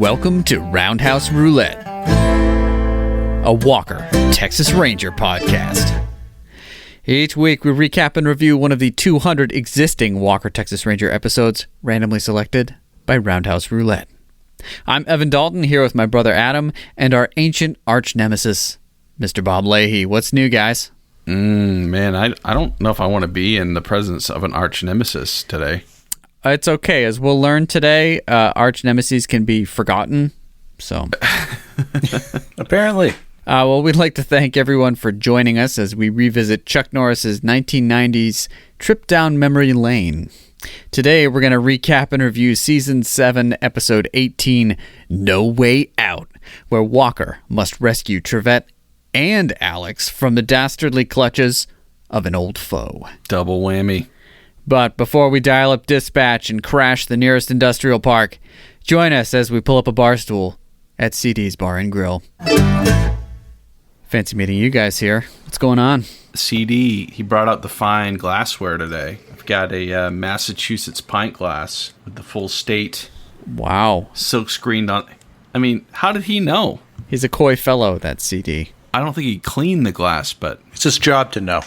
Welcome to Roundhouse Roulette, a Walker, Texas Ranger podcast. Each week we recap and review one of the 200 existing Walker, Texas Ranger episodes randomly selected by Roundhouse Roulette. I'm Evan Dalton here with my brother Adam and our ancient arch nemesis, Mr. Bob Leahy. What's new, guys? Man, I don't know if I want to be in the presence of an arch nemesis today. It's okay. As we'll learn today, arch nemesis can be forgotten. So, apparently. Well, we'd like to thank everyone for joining us as we revisit Chuck Norris's 1990s trip down memory lane. Today, we're going to recap and review Season 7, Episode 18, No Way Out, where Walker must rescue Trivette and Alex from the dastardly clutches of an old foe. Double whammy. But before we dial up dispatch and crash the nearest industrial park, join us as we pull up a bar stool at CD's Bar and Grill. Fancy meeting you guys here. What's going on? CD, he brought out the fine glassware today. I've got a Massachusetts pint glass with the full state. Wow. Silk screened on. I mean, how did he know? He's a coy fellow, that CD. I don't think he cleaned the glass, but It's his job to know.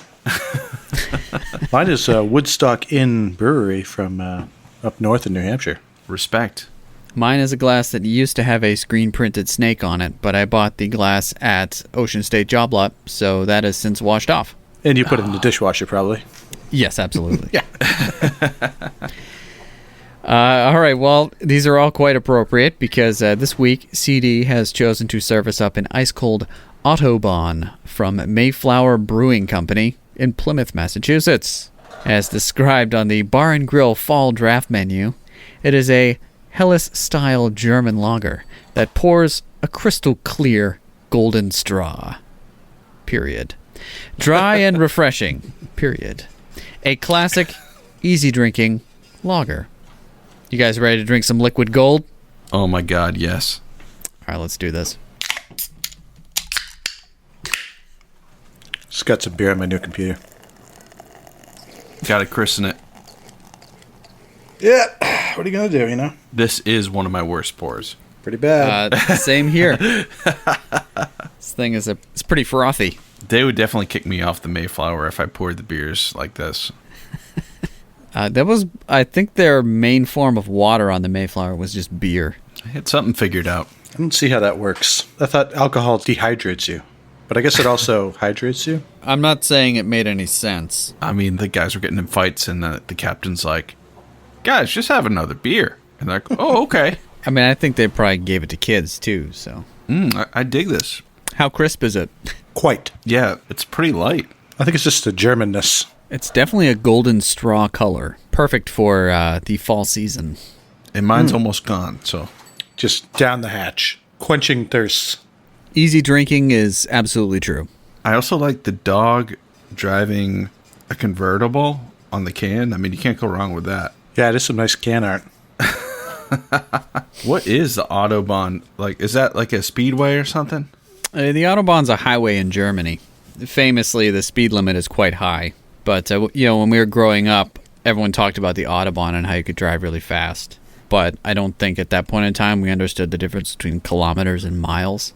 Mine is Woodstock Inn Brewery from up north in New Hampshire. respect. Mine is a glass that used to have a screen-printed snake on it, but I bought the glass at Ocean State Job Lot, so that has since washed off. And you put it in the dishwasher, probably. Yes, absolutely. Yeah. All right, well, these are all quite appropriate because this week CD has chosen to serve us up an ice-cold Autobahn from Mayflower Brewing Company in Plymouth, Massachusetts. As described on the Bar and Grill Fall Draft menu, it is a Helles-style German lager that pours a crystal-clear golden straw. Period. Dry and refreshing. Period. A classic, easy-drinking lager. You guys ready to drink some liquid gold? Oh my God, yes. All right, let's do this. Just got some beer on my new computer. Got to christen it. Yeah. What are you going to do, you know? This is one of my worst pours. Pretty bad. Same here. This thing is it's pretty frothy. They would definitely kick me off the Mayflower if I poured the beers like this. That was, I think, their main form of water on the Mayflower was just beer. I had something figured out. I don't see how that works. I thought alcohol dehydrates you. But I guess it also hydrates you. I'm not saying it made any sense. I mean, the guys were getting in fights, and the captain's like, guys, just have another beer. And they're like, oh, okay. I mean, I think they probably gave it to kids, too, so. I dig this. How crisp is it? Quite. Yeah, it's pretty light. I think it's just the Germanness. It's definitely a golden straw color. Perfect for the fall season. And mine's almost gone, so. Just down the hatch. Quenching thirst. Easy drinking is absolutely true. I also like the dog driving a convertible on the can. I mean, you can't go wrong with that. Yeah, it is some nice can art. What is the Autobahn? Like, is that like a speedway or something? The Autobahn's a highway in Germany. Famously, the speed limit is quite high. But, when we were growing up, everyone talked about the Autobahn and how you could drive really fast. But I don't think at that point in time we understood the difference between kilometers and miles.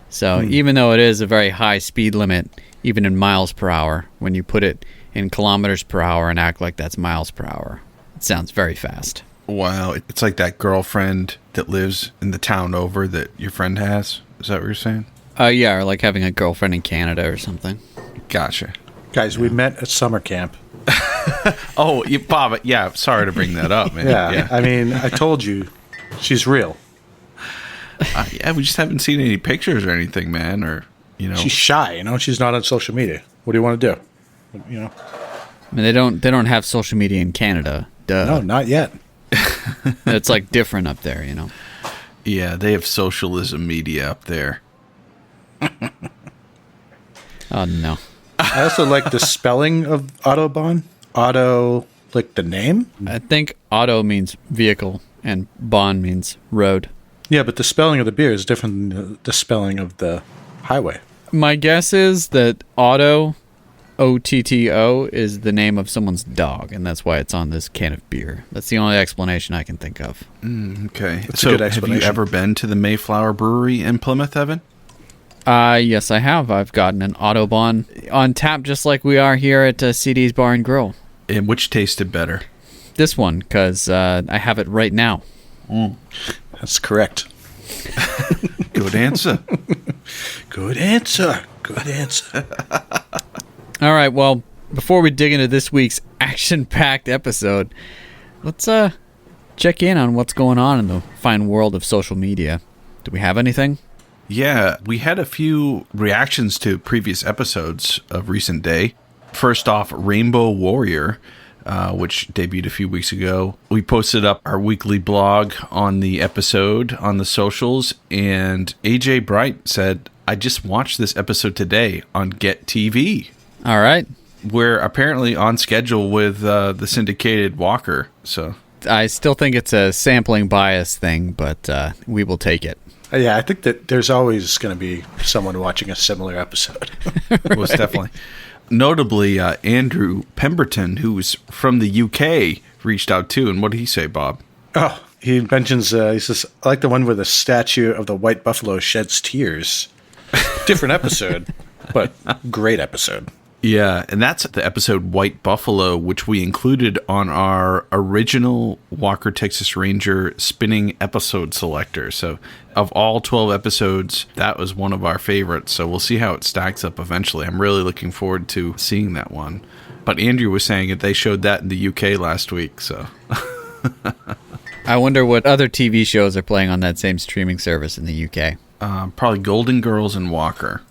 So even though it is a very high speed limit, even in miles per hour, when you put it in kilometers per hour and act like that's miles per hour, it sounds very fast. Wow, it's like that girlfriend that lives in the town over that your friend has. Is that what you're saying? Yeah, or like having a girlfriend in Canada or something. Gotcha. Guys, we met at summer camp. Oh, Bob, yeah, sorry to bring that up, man. Yeah, I mean, I told you, she's real. Yeah, we just haven't seen any pictures or anything, man, or, She's shy, she's not on social media. What do you want to do? I mean, they don't have social media in Canada. Duh. No, not yet. It's like different up there, Yeah, they have socialism media up there. Oh, no. I also like the spelling of Autobahn. Auto, like the name? I think auto means vehicle and Bahn means road. Yeah, but the spelling of the beer is different than the spelling of the highway. My guess is that auto OTTO is the name of someone's dog, and that's why it's on this can of beer. That's the only explanation I can think of. Okay. That's so a good have you explanation. ever been to the Mayflower Brewery in Plymouth, Evan? Yes, I have. I've gotten an Autobahn on tap just like we are here at CD's Bar and Grill. And which tasted better? This one, because I have it right now. That's correct. Good answer. Good answer. Good answer. All right, well, before we dig into this week's action-packed episode, let's check in on what's going on in the fine world of social media. Do we have anything? Yeah, we had a few reactions to previous episodes of recent day. First off, Rainbow Warrior, which debuted a few weeks ago. We posted up our weekly blog on the episode on the socials, and AJ Bright said, I just watched this episode today on Get TV. All right. We're apparently on schedule with the syndicated Walker, so... I still think it's a sampling bias thing, but we will take it. Yeah, I think that there's always going to be someone watching a similar episode. Most definitely. Notably, Andrew Pemberton, who's from the UK, reached out too. And what did he say, Bob? Oh, he mentions, he says, I like the one where the statue of the white buffalo sheds tears. Different episode, but great episode. Yeah, and that's the episode White Buffalo, which we included on our original Walker Texas Ranger spinning episode selector. So of all 12 episodes, that was one of our favorites. So we'll see how it stacks up eventually. I'm really looking forward to seeing that one. But Andrew was saying that they showed that in the UK last week, so... I wonder what other TV shows are playing on that same streaming service in the UK. Probably Golden Girls and Walker.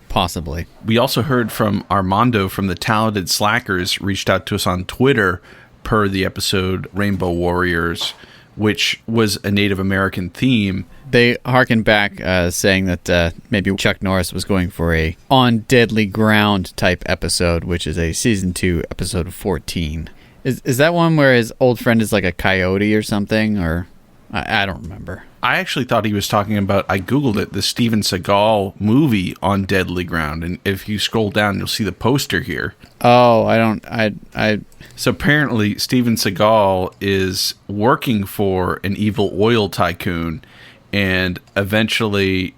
Possibly. We also heard from Armando from the Talented Slackers, reached out to us on Twitter per the episode Rainbow Warriors, which was a Native American theme. They harken back saying that maybe Chuck Norris was going for a On Deadly Ground type episode, which is a season 2 episode 14. Is that one where his old friend is like a coyote or something? Or I don't remember. I actually thought he was talking about, I Googled it, the Steven Seagal movie On Deadly Ground. And if you scroll down, you'll see the poster here. Oh, I So apparently Steven Seagal is working for an evil oil tycoon and eventually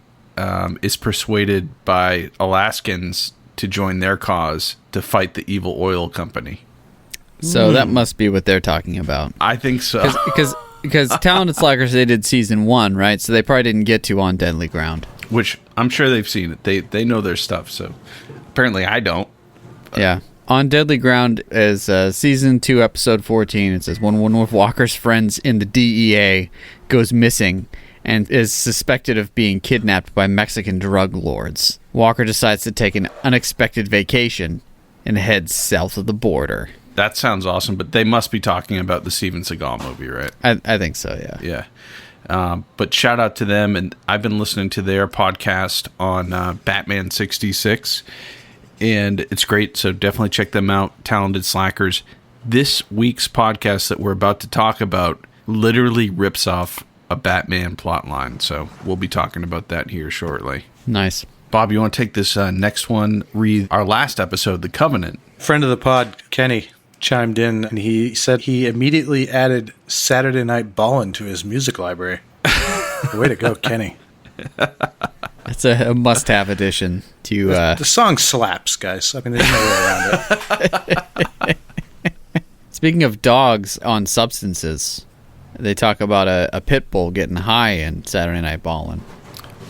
is persuaded by Alaskans to join their cause to fight the evil oil company. So that must be what they're talking about. I think so. Because Talented Slackers, they did season 1, right? So they probably didn't get to On Deadly Ground. Which I'm sure they've seen it. They know their stuff. So apparently I don't. Yeah. On Deadly Ground is season 2, episode 14. It says, when one of Walker's friends in the DEA goes missing and is suspected of being kidnapped by Mexican drug lords, Walker decides to take an unexpected vacation and heads south of the border. That sounds awesome, but they must be talking about the Steven Seagal movie, right? I think so, yeah. Yeah. But shout out to them, and I've been listening to their podcast on Batman 66, and it's great, so definitely check them out, Talented Slackers. This week's podcast that we're about to talk about literally rips off a Batman plotline, so we'll be talking about that here shortly. Nice. Bob, you want to take this next one, read our last episode, The Covenant? Friend of the pod, Kenny, chimed in and he said he immediately added Saturday Night Ballin' to his music library. Way to go, Kenny. It's a must-have addition to... The song slaps, guys. I mean, there's no way around it. Speaking of dogs on substances, they talk about a pit bull getting high in Saturday Night Ballin'.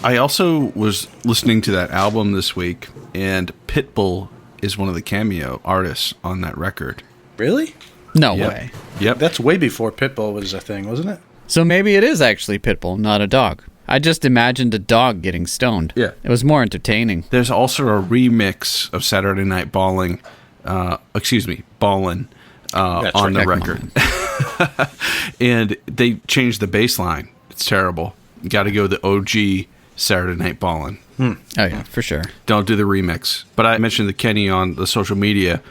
I also was listening to that album this week, and Pitbull is one of the cameo artists on that record. Really? No Yep. way. Yep. That's way before Pitbull was a thing, wasn't it? So maybe it is actually Pitbull, not a dog. I just imagined a dog getting stoned. Yeah. It was more entertaining. There's also a remix of Saturday Night Ballin', on the record. And they changed the bass line. It's terrible. You got to go the OG Saturday Night Ballin'. Oh, yeah, for sure. Don't do the remix. But I mentioned the Kenny on the social media.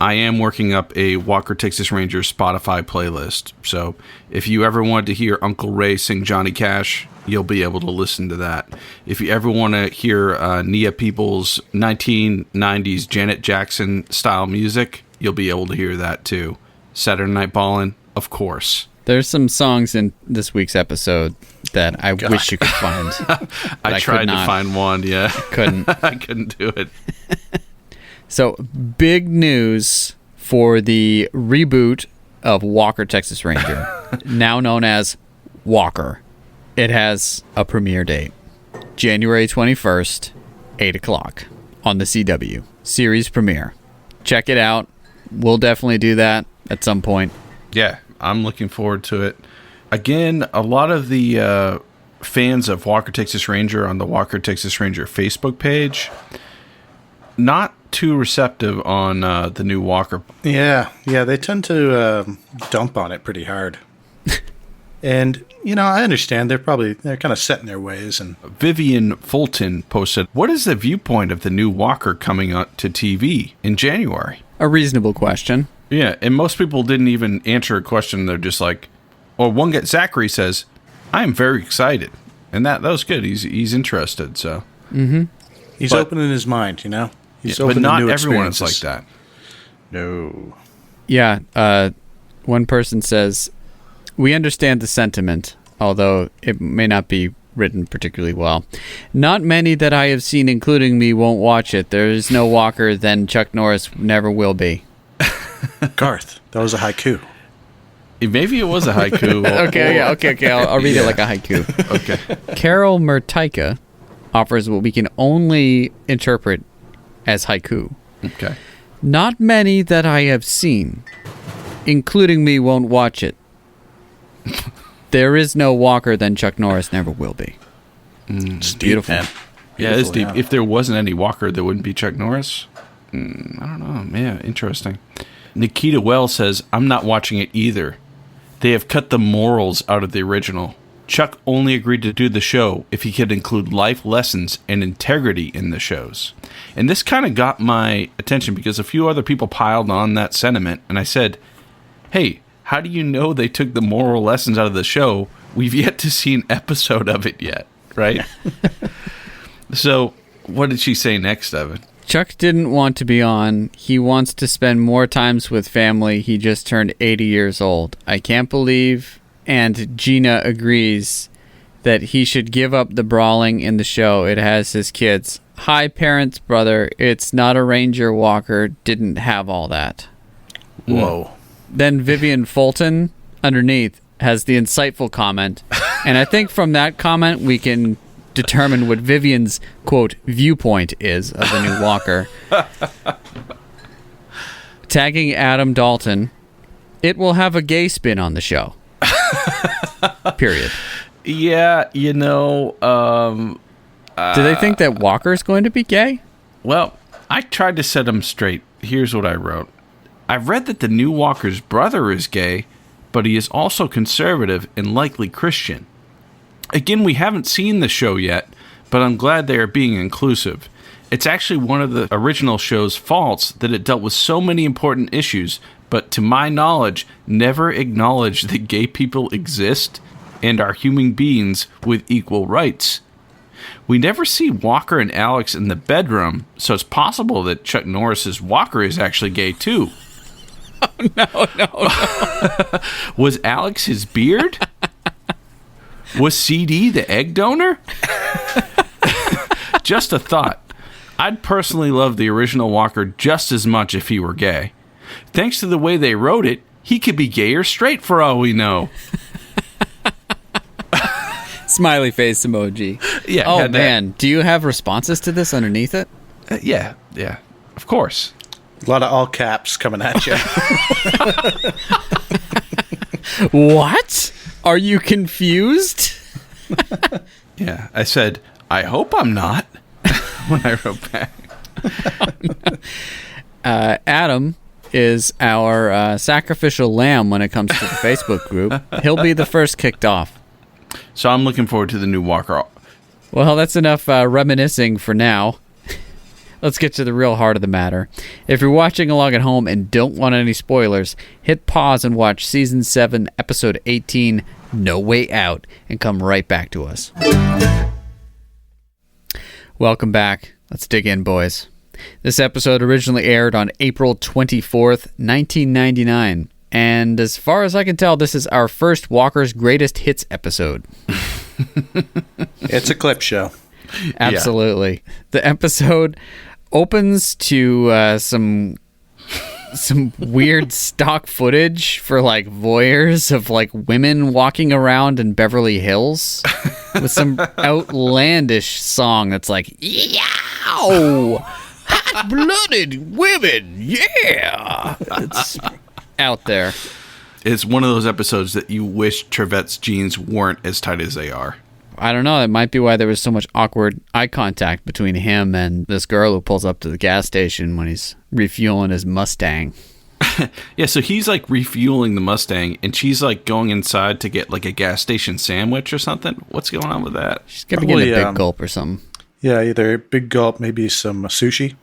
I am working up a Walker Texas Ranger Spotify playlist. So if you ever wanted to hear Uncle Ray sing Johnny Cash, you'll be able to listen to that. If you ever want to hear Nia Peoples' 1990s Janet Jackson style music, you'll be able to hear that too. Saturday Night Ballin', of course. There's some songs in this week's episode that I wish you could find. I tried to find one, yeah. Couldn't. I couldn't do it. So, big news for the reboot of Walker Texas Ranger, now known as Walker. It has a premiere date, January 21st, 8 o'clock on the CW. Series premiere. Check it out. We'll definitely do that at some point. Yeah, I'm looking forward to it. Again, a lot of the fans of Walker Texas Ranger on the Walker Texas Ranger Facebook page, not too receptive on the new Walker. Yeah, they tend to dump on it pretty hard. And, I understand they're kind of set in their ways. And Vivian Fulton posted, "What is the viewpoint of the new Walker coming out to TV in January?" A reasonable question. Yeah, and most people didn't even answer a question. They're just like, or one guy, Zachary says, "I am very excited." And that was good. He's interested, so. Mm-hmm. He's opening his mind, He's open but not to new everyone is experiences. like that. No. Yeah, one person says, "We understand the sentiment, although it may not be written particularly well. Not many that I have seen, including me, won't watch it. There is no Walker, then Chuck Norris never will be." Garth, that was a haiku. Maybe it was a haiku. Okay. I'll read it like a haiku. Okay. Carol Murtaika offers what we can only interpret as haiku. Okay. Not many that I have seen, including me, won't watch it. There is no Walker, then Chuck Norris never will be. It's beautiful. Deep, man. Yeah, it's deep. Yeah. If there wasn't any Walker, there wouldn't be Chuck Norris. I don't know. Yeah, interesting. Nikita Wells says, "I'm not watching it either. They have cut the morals out of the original. Chuck only agreed to do the show if he could include life lessons and integrity in the shows." And this kind of got my attention because a few other people piled on that sentiment. And I said, hey, how do you know they took the moral lessons out of the show? We've yet to see an episode of it yet, right? So what did she say next, Evan? Chuck didn't want to be on. He wants to spend more times with family. He just turned 80 years old. I can't believe, and Gina agrees, that he should give up the brawling in the show. It has his kids. Hi, parents, brother. It's not a Ranger Walker. Didn't have all that. Whoa. Then Vivian Fulton, underneath, has the insightful comment. And I think from that comment, we can determine what Vivian's, quote, viewpoint is of the new Walker. Tagging Adam Dalton, it will have a gay spin on the show. Period. Yeah, Do they think that Walker's going to be gay? Well, I tried to set him straight. Here's what I wrote. I've read that the new Walker's brother is gay, but he is also conservative and likely Christian. Again, we haven't seen the show yet, but I'm glad they are being inclusive. It's actually one of the original show's faults that it dealt with so many important issues, but to my knowledge, never acknowledged that gay people exist and are human beings with equal rights. We never see Walker and Alex in the bedroom, so it's possible that Chuck Norris's Walker is actually gay too. Oh, no. Was Alex his beard? Was CD the egg donor? Just a thought. I'd personally love the original Walker just as much if he were gay. Thanks to the way they wrote it, he could be gay or straight for all we know. Smiley face emoji. Yeah. Oh, man. Do you have responses to this underneath it? Yeah. Of course. A lot of all caps coming at you. What? Are you confused? Yeah. I said, I hope I'm not, when I wrote back. Adam is our sacrificial lamb when it comes to the Facebook group. He'll be the first kicked off. So I'm looking forward to the new Walker. Well, that's enough reminiscing for now. let's get to the real heart of the matter. If you're watching along at home and don't want any spoilers, hit pause and watch Season 7, Episode 18, No Way Out, and come right back to us. Welcome back. Let's dig in, boys. This episode originally aired on April 24th, 1999. And as far as I can tell, this is our first Walker's Greatest Hits episode. It's a clip show. Absolutely. Yeah. The episode opens to some weird stock footage for like voyeurs of like women walking around in Beverly Hills with some outlandish song that's like, yow, hot-blooded women, yeah. It's out there. It's one of those episodes that you wish Trivette's jeans weren't as tight as they are. I don't know. It might be why there was so much awkward eye contact between him and this girl who pulls up to the gas station when he's refueling his Mustang. Yeah, so he's like refueling the Mustang, and she's like going inside to get like a gas station sandwich or something. What's going on with that? She's gonna be getting a big gulp or something. Yeah, either a big gulp, maybe some sushi.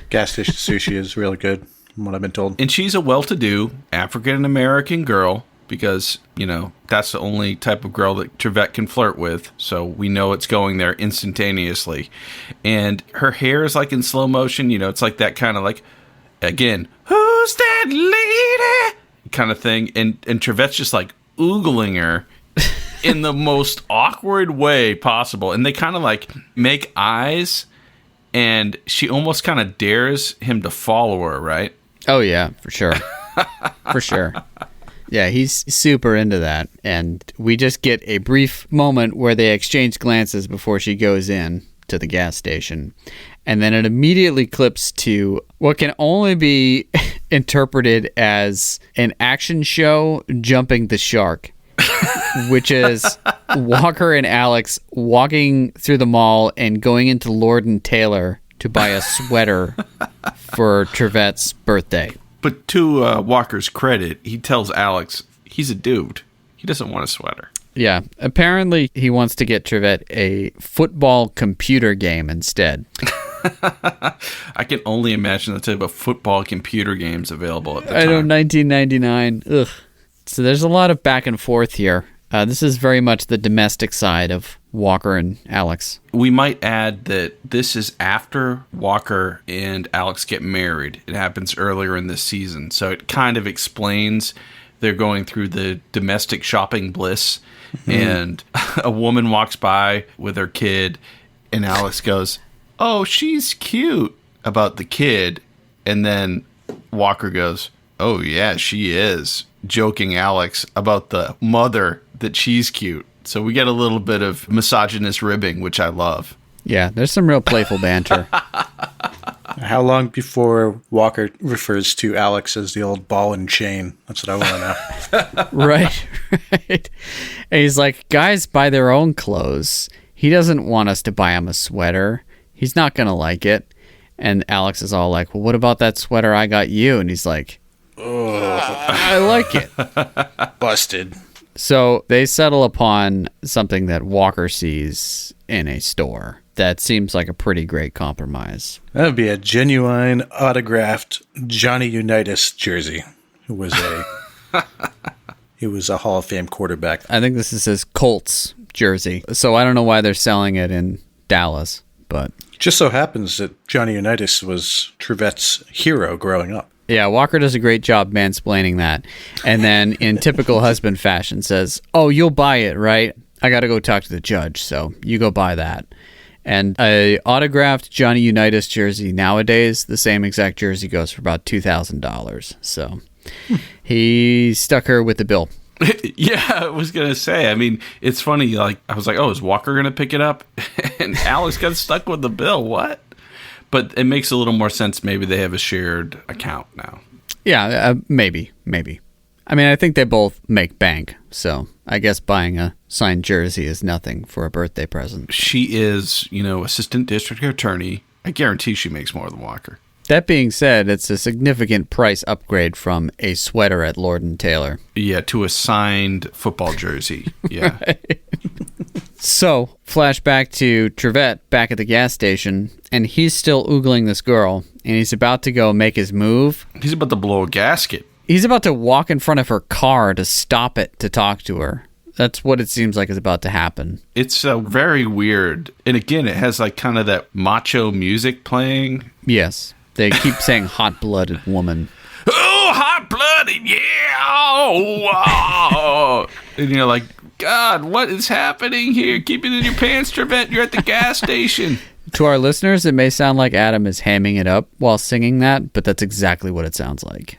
Gas station sushi is really good, from what I've been told. And she's a well-to-do African-American girl because, you know, that's the only type of girl that Trivette can flirt with. So we know it's going there instantaneously. And her hair is like in slow motion. You know, it's like that kind of like, again, who's that lady kind of thing. And Trivette's just like oogling her in the most awkward way possible. And they kind of like make eyes, and she almost kind of dares him to follow her, right? Oh, yeah, for sure. For sure. Yeah, he's super into that. And we just get a brief moment where they exchange glances before she goes in to the gas station. And then it immediately clips to what can only be interpreted as an action show jumping the shark, which is Walker and Alex walking through the mall and going into Lord & Taylor to buy a sweater for Trivette's birthday. But to Walker's credit, he tells Alex he's a dude. He doesn't want a sweater. Yeah, apparently he wants to get Trivette a football computer game instead. I can only imagine the type of football computer games available at the time. I know, 1999. Ugh. So there's a lot of back and forth here. This is very much the domestic side of Walker and Alex. We might add that this is after Walker and Alex get married. It happens earlier in this season. So it kind of explains they're going through the domestic shopping bliss. And a woman walks by with her kid, and Alex goes, "Oh, she's cute," about the kid. And then Walker goes, "Oh, yeah, she is," joking Alex about the mother that she's cute. So we get a little bit of misogynist ribbing, which I love. Yeah, there's some real playful banter. How long before Walker refers to Alex as the old ball and chain? That's what I want to know. Right. And he's like, guys buy their own clothes. He doesn't want us to buy him a sweater. He's not going to like it. And Alex is all like, well, what about that sweater I got you? And he's like, I like it. Busted. So they settle upon something that Walker sees in a store. That seems like a pretty great compromise. That would be a genuine autographed Johnny Unitas jersey, who was a Hall of Fame quarterback. I think this is his Colts jersey. So I don't know why they're selling it in Dallas, but just so happens that Johnny Unitas was Trivette's hero growing up. Yeah, Walker does a great job mansplaining that. And then in typical husband fashion says, "Oh, you'll buy it, right? I got to go talk to the judge, so you go buy that." And a autographed Johnny Unitas jersey nowadays, the same exact jersey goes for about $2,000. So he stuck her with the bill. Yeah, I was going to say, I mean, it's funny. Like, I was like, oh, is Walker going to pick it up? And Alex got stuck with the bill. What? But it makes a little more sense. Maybe they have a shared account now. Yeah, maybe. I mean, I think they both make bank, so I guess buying a signed jersey is nothing for a birthday present. She is, assistant district attorney. I guarantee she makes more than Walker. That being said, it's a significant price upgrade from a sweater at Lord & Taylor. Yeah, to a signed football jersey. Yeah. So, flashback to Trivette back at the gas station, and he's still oogling this girl, and he's about to go make his move. He's about to blow a gasket. He's about to walk in front of her car to stop it to talk to her. That's what it seems like is about to happen. It's very weird. And again, it has like kind of that macho music playing. Yes. They keep saying hot-blooded woman. Oh, hot-blooded, yeah! Oh. And you're like, God, what is happening here? Keep it in your pants, Trivette. You're at the gas station. To our listeners, it may sound like Adam is hamming it up while singing that, but that's exactly what it sounds like.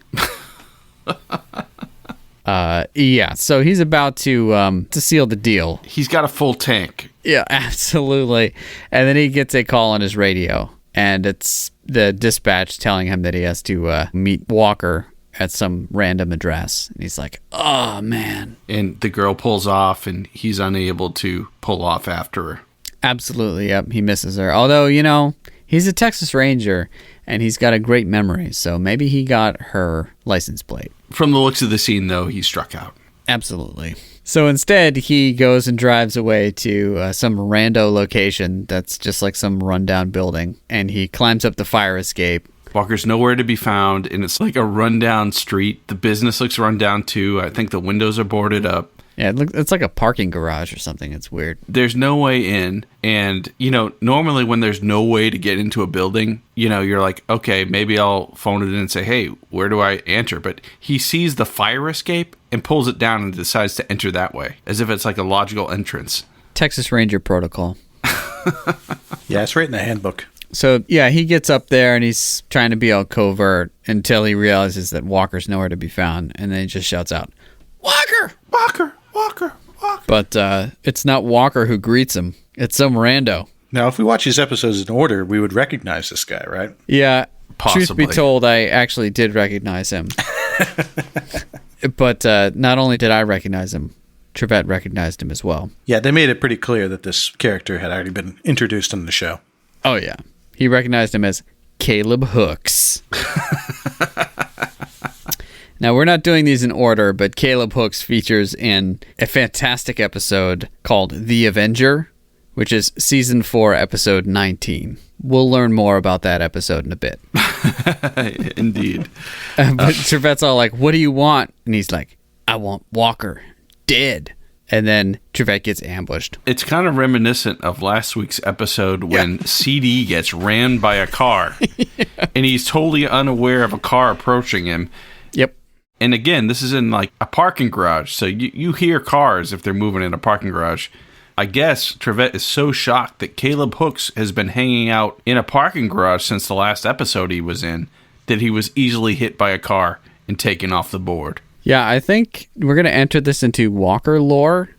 Yeah, so he's about to seal the deal. He's got a full tank. Yeah, absolutely. And then he gets a call on his radio, and it's the dispatch telling him that he has to meet Walker at some random address. And he's like, oh, man. And the girl pulls off, and he's unable to pull off after her. Absolutely, yep. He misses her. Although, you know, he's a Texas Ranger, and he's got a great memory, so maybe he got her license plate. From the looks of the scene, though, he struck out. Absolutely. So instead, he goes and drives away to some rando location that's just like some rundown building, and he climbs up the fire escape. Walker's nowhere to be found, and it's like a rundown street. The business looks run down, too. I think the windows are boarded up. Yeah, it's like a parking garage or something. It's weird. There's no way in. And, you know, normally when there's no way to get into a building, you know, you're like, okay, maybe I'll phone it in and say, hey, where do I enter? But he sees the fire escape and pulls it down and decides to enter that way, as if it's like a logical entrance. Texas Ranger protocol. Yeah, it's right in the handbook. So, yeah, he gets up there and he's trying to be all covert until he realizes that Walker's nowhere to be found. And then he just shouts out, Walker! Walker! Walker! Walker! But it's not Walker who greets him. It's some rando. Now, if we watch these episodes in order, we would recognize this guy, right? Yeah. Possibly. Truth be told, I actually did recognize him. But not only did I recognize him, Trivette recognized him as well. Yeah, they made it pretty clear that this character had already been introduced in the show. Oh, yeah. He recognized him as Caleb Hooks. Now, we're not doing these in order, but Caleb Hooks features in a fantastic episode called The Avenger, which is Season 4, Episode 19. We'll learn more about that episode in a bit. Indeed. But Trevette's all like, what do you want? And he's like, I want Walker dead. And then Trivette gets ambushed. It's kind of reminiscent of last week's episode when CD gets rammed by a car. And he's totally unaware of a car approaching him. Yep. And again, this is in like a parking garage. So you hear cars if they're moving in a parking garage. I guess Trivette is so shocked that Caleb Hooks has been hanging out in a parking garage since the last episode he was in that he was easily hit by a car and taken off the board. Yeah, I think we're going to enter this into Walker lore.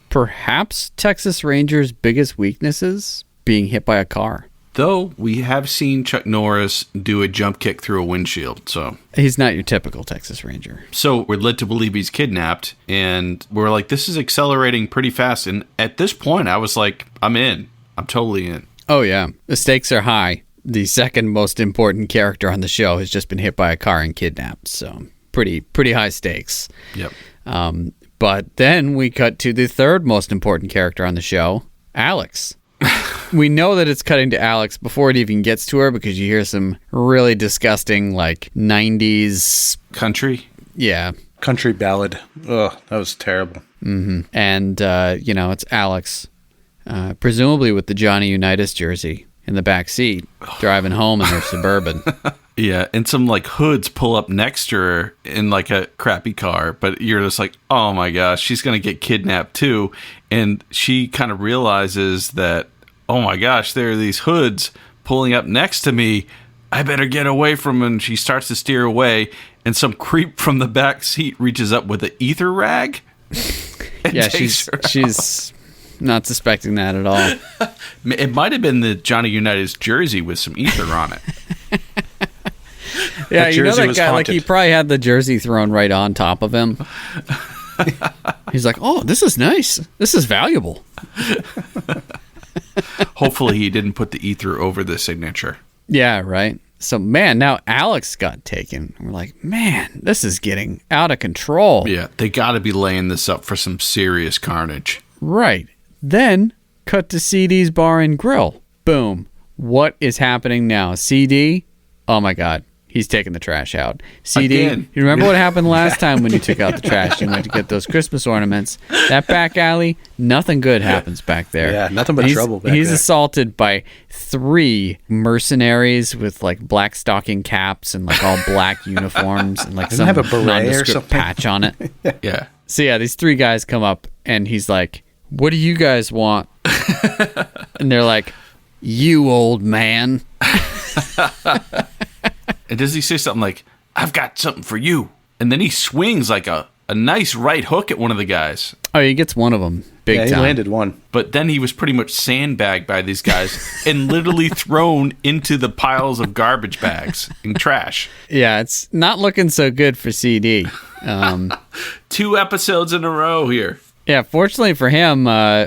Perhaps Texas Ranger's biggest weaknesses being hit by a car. Though we have seen Chuck Norris do a jump kick through a windshield, so... He's not your typical Texas Ranger. So we're led to believe he's kidnapped, and we're like, this is accelerating pretty fast. And at this point, I was like, I'm in. I'm totally in. Oh, yeah. The stakes are high. The second most important character on the show has just been hit by a car and kidnapped, so pretty high stakes. Yep. But then we cut to the third most important character on the show, Alex. We know that it's cutting to Alex before it even gets to her because you hear some really disgusting, like, 90s... Country? Yeah. Country ballad. Ugh, that was terrible. Mm-hmm. And, it's Alex, presumably with the Johnny Unitas jersey in the back seat, driving home in her Suburban. Yeah, and some, like, hoods pull up next to her in, like, a crappy car, but you're just like, oh, my gosh, she's going to get kidnapped, too. And she kind of realizes that, oh, my gosh, there are these hoods pulling up next to me. I better get away from them. And she starts to steer away, and some creep from the back seat reaches up with an ether rag. Yeah, she's not suspecting that at all. It might have been the Johnny Unitas jersey with some ether on it. Yeah, you know that guy, haunted. like, he probably had the jersey thrown right on top of him. He's like, oh, this is nice. This is valuable. Hopefully he didn't put the ether over the signature. Yeah, right. So, man, now Alex got taken. We're like, man, this is getting out of control. Yeah, they got to be laying this up for some serious carnage. Right. Then, cut to CD's bar and grill. Boom. What is happening now? CD? Oh my God. He's taking the trash out. CD, Again. you remember what happened last time when you took out the trash? You went to get those Christmas ornaments. That back alley, nothing good happens back there. Yeah, nothing but trouble back He's there. assaulted by 3 mercenaries with like black stocking caps and like all black uniforms and like Didn't some have a beret or nondescript something? patch on it. Yeah. So yeah, these 3 guys come up and he's like, "What do you guys want?" And they're like, "You old man." And does he say something like, "I've got something for you"? And then he swings like a nice right hook at one of the guys. Oh, he gets one of them big Yeah, he time. landed one. But then he was pretty much sandbagged by these guys and literally thrown into the piles of garbage bags and trash. Yeah, it's not looking so good for CD. 2 episodes in a row here. Yeah, fortunately for him,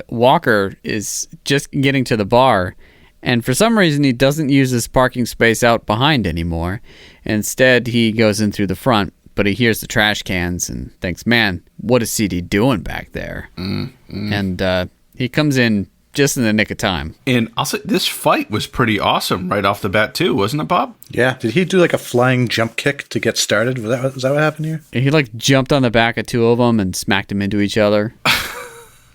Walker is just getting to the bar, and for some reason he doesn't use his parking space out behind anymore. Instead, he goes in through the front, but he hears the trash cans and thinks, "Man, what is CD doing back there?" And he comes in just in the nick of time. And I'll say this fight was pretty awesome right off the bat too, wasn't it, Bob? Yeah. Did he do like a flying jump kick to get started? Was that what happened here? And he like jumped on the back of 2 of them and smacked them into each other.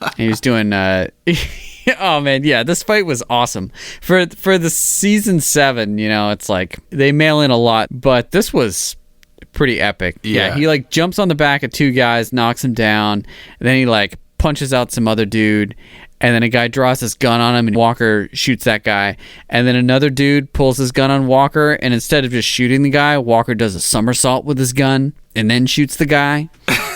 And he was doing oh man, yeah, this fight was awesome. For the season 7, you know, it's like they mail in a lot, but this was pretty epic. Yeah. He like jumps on the back of 2 guys, knocks him down, and then he like punches out some other dude, and then a guy draws his gun on him and Walker shoots that guy, and then another dude pulls his gun on Walker, and instead of just shooting the guy, Walker does a somersault with his gun and then shoots the guy.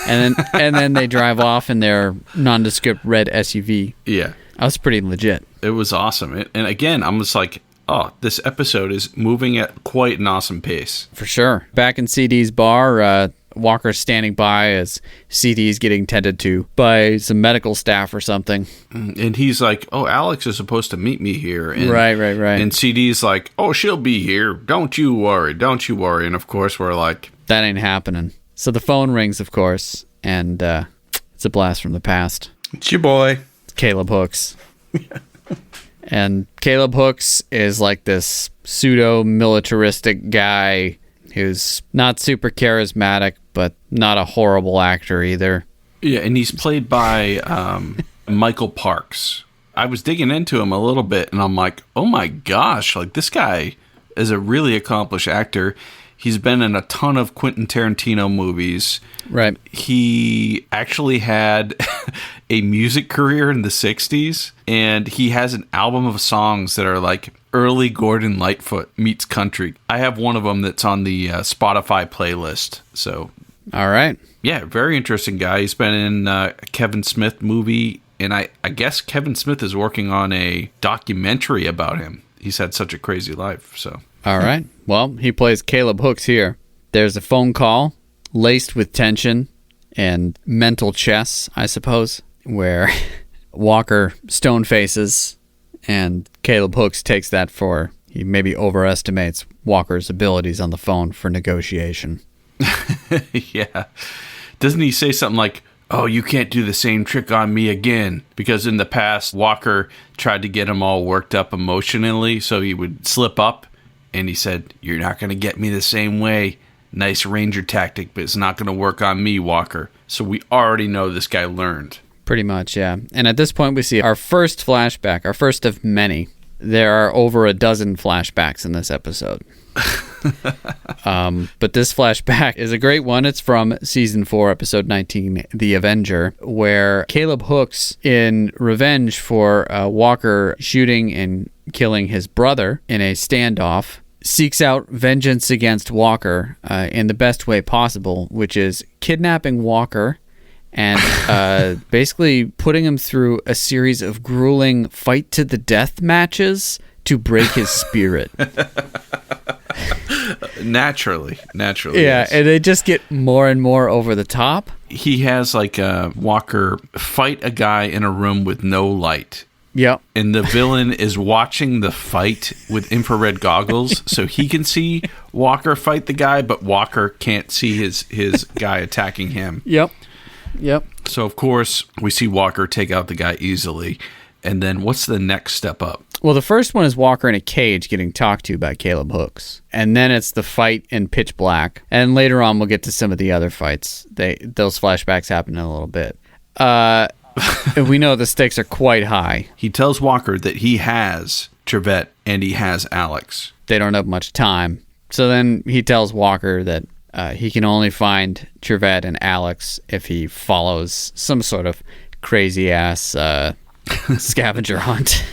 And then they drive off in their nondescript red SUV. Yeah. That was pretty legit. It was awesome. And again, I'm just like, oh, this episode is moving at quite an awesome pace. For sure. Back in CD's bar, Walker's standing by as CD's getting tended to by some medical staff or something. And he's like, oh, Alex is supposed to meet me here. And, Right. And CD's like, oh, she'll be here. Don't you worry. And of course, we're like, That ain't happening. So the phone rings, of course, and it's a blast from the past. It's your boy. It's Caleb Hooks. And Caleb Hooks is like this pseudo-militaristic guy who's not super charismatic, but not a horrible actor either. yeah, and he's played by Michael Parks. I was digging into him a little bit, and I'm like, oh my gosh, like this guy is a really accomplished actor. He's been in a ton of Quentin Tarantino movies. Right. He actually had a music career in the 60s, and he has an album of songs that are like early Gordon Lightfoot meets country. I have one of them that's on the Spotify playlist. So, All right. yeah, very interesting guy. He's been in a Kevin Smith movie, and I guess Kevin Smith is working on a documentary about him. He's had such a crazy life, so... All right. Well, he plays Caleb Hooks here. There's a phone call laced with tension and mental chess, I suppose, where Walker stone faces and Caleb Hooks takes that for he maybe overestimates Walker's abilities on the phone for negotiation. Yeah. Doesn't he say something like, oh, you can't do the same trick on me again? Because in the past, Walker tried to get him all worked up emotionally, so he would slip up. And he said, you're not going to get me the same way. Nice ranger tactic, but it's not going to work on me, Walker. So we already know this guy learned. Pretty much, yeah. And at this point, we see our first flashback, our first of many. There are over a dozen flashbacks in this episode. But this flashback is a great one. It's from Season 4, Episode 19, The Avenger, where Caleb Hooks, in revenge for Walker shooting and killing his brother in a standoff, seeks out vengeance against Walker in the best way possible, which is kidnapping Walker and basically putting him through a series of grueling fight-to-the-death matches to break his spirit. Naturally. Yeah, Yes. and they just get more and more over the top. He has like Walker fight a guy in a room with no light. Yep. And the villain is watching the fight with infrared goggles, so he can see Walker fight the guy, but Walker can't see his guy attacking him. Yep. So, of course, we see Walker take out the guy easily. And then what's the next step up? Well, the first one is Walker in a cage getting talked to by Caleb Hooks. And then it's the fight in pitch black. And later on, we'll get to some of the other fights. Those flashbacks happen in a little bit. We know the stakes are quite high. He tells Walker that he has Trivette and he has Alex. They don't have much time. So then he tells Walker that he can only find Trivette and Alex if he follows some sort of crazy-ass scavenger hunt.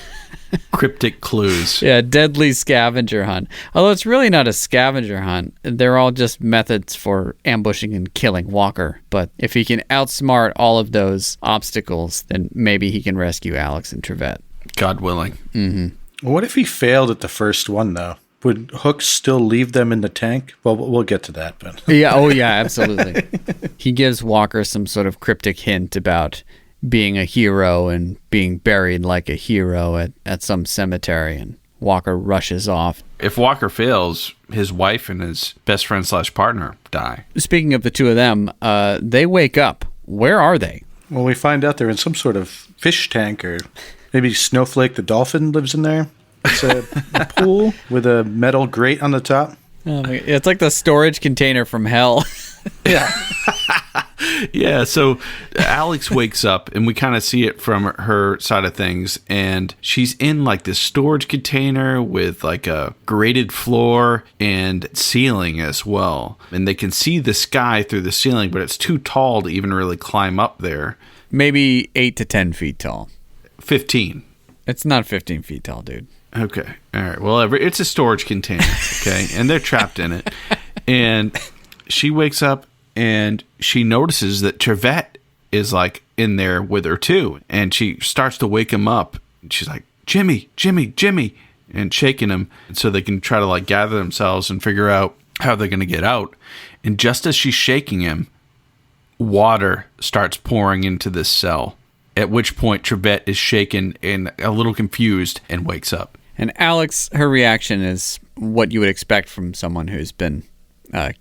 Cryptic clues. Yeah, deadly scavenger hunt. Although it's really not a scavenger hunt. They're all just methods for ambushing and killing Walker. But if he can outsmart all of those obstacles, then maybe he can rescue Alex and Trivette. God willing. Mm-hmm. What if he failed at the first one, though? Would Hooks still leave them in the tank? Well, we'll get to that, but... Yeah, oh yeah, absolutely. He gives Walker some sort of cryptic hint about being a hero and being buried like a hero at some cemetery, and Walker rushes off. If Walker fails, his wife and his best friend / partner die. Speaking of the two of them, they wake up. Where are they? Well, we find out they're in some sort of fish tank, or maybe Snowflake the dolphin lives in there. It's a pool with a metal grate on the top. Oh my, it's like the storage container from hell. Yeah. Yeah, so Alex wakes up, and we kind of see it from her side of things, and she's in like this storage container with like a grated floor and ceiling as well. And they can see the sky through the ceiling, but it's too tall to even really climb up there. Maybe 8 to 10 feet tall. 15. It's not 15 feet tall, dude. Okay. All right. Well, it's a storage container, okay? And they're trapped in it. And she wakes up, and she notices that Trivette is like in there with her too, and she starts to wake him up. She's like, Jimmy, Jimmy, Jimmy, and shaking him so they can try to like gather themselves and figure out how they're going to get out. And just as she's shaking him, water starts pouring into this cell, at which point Trivette is shaken and a little confused and wakes up. And Alex, her reaction is what you would expect from someone who's been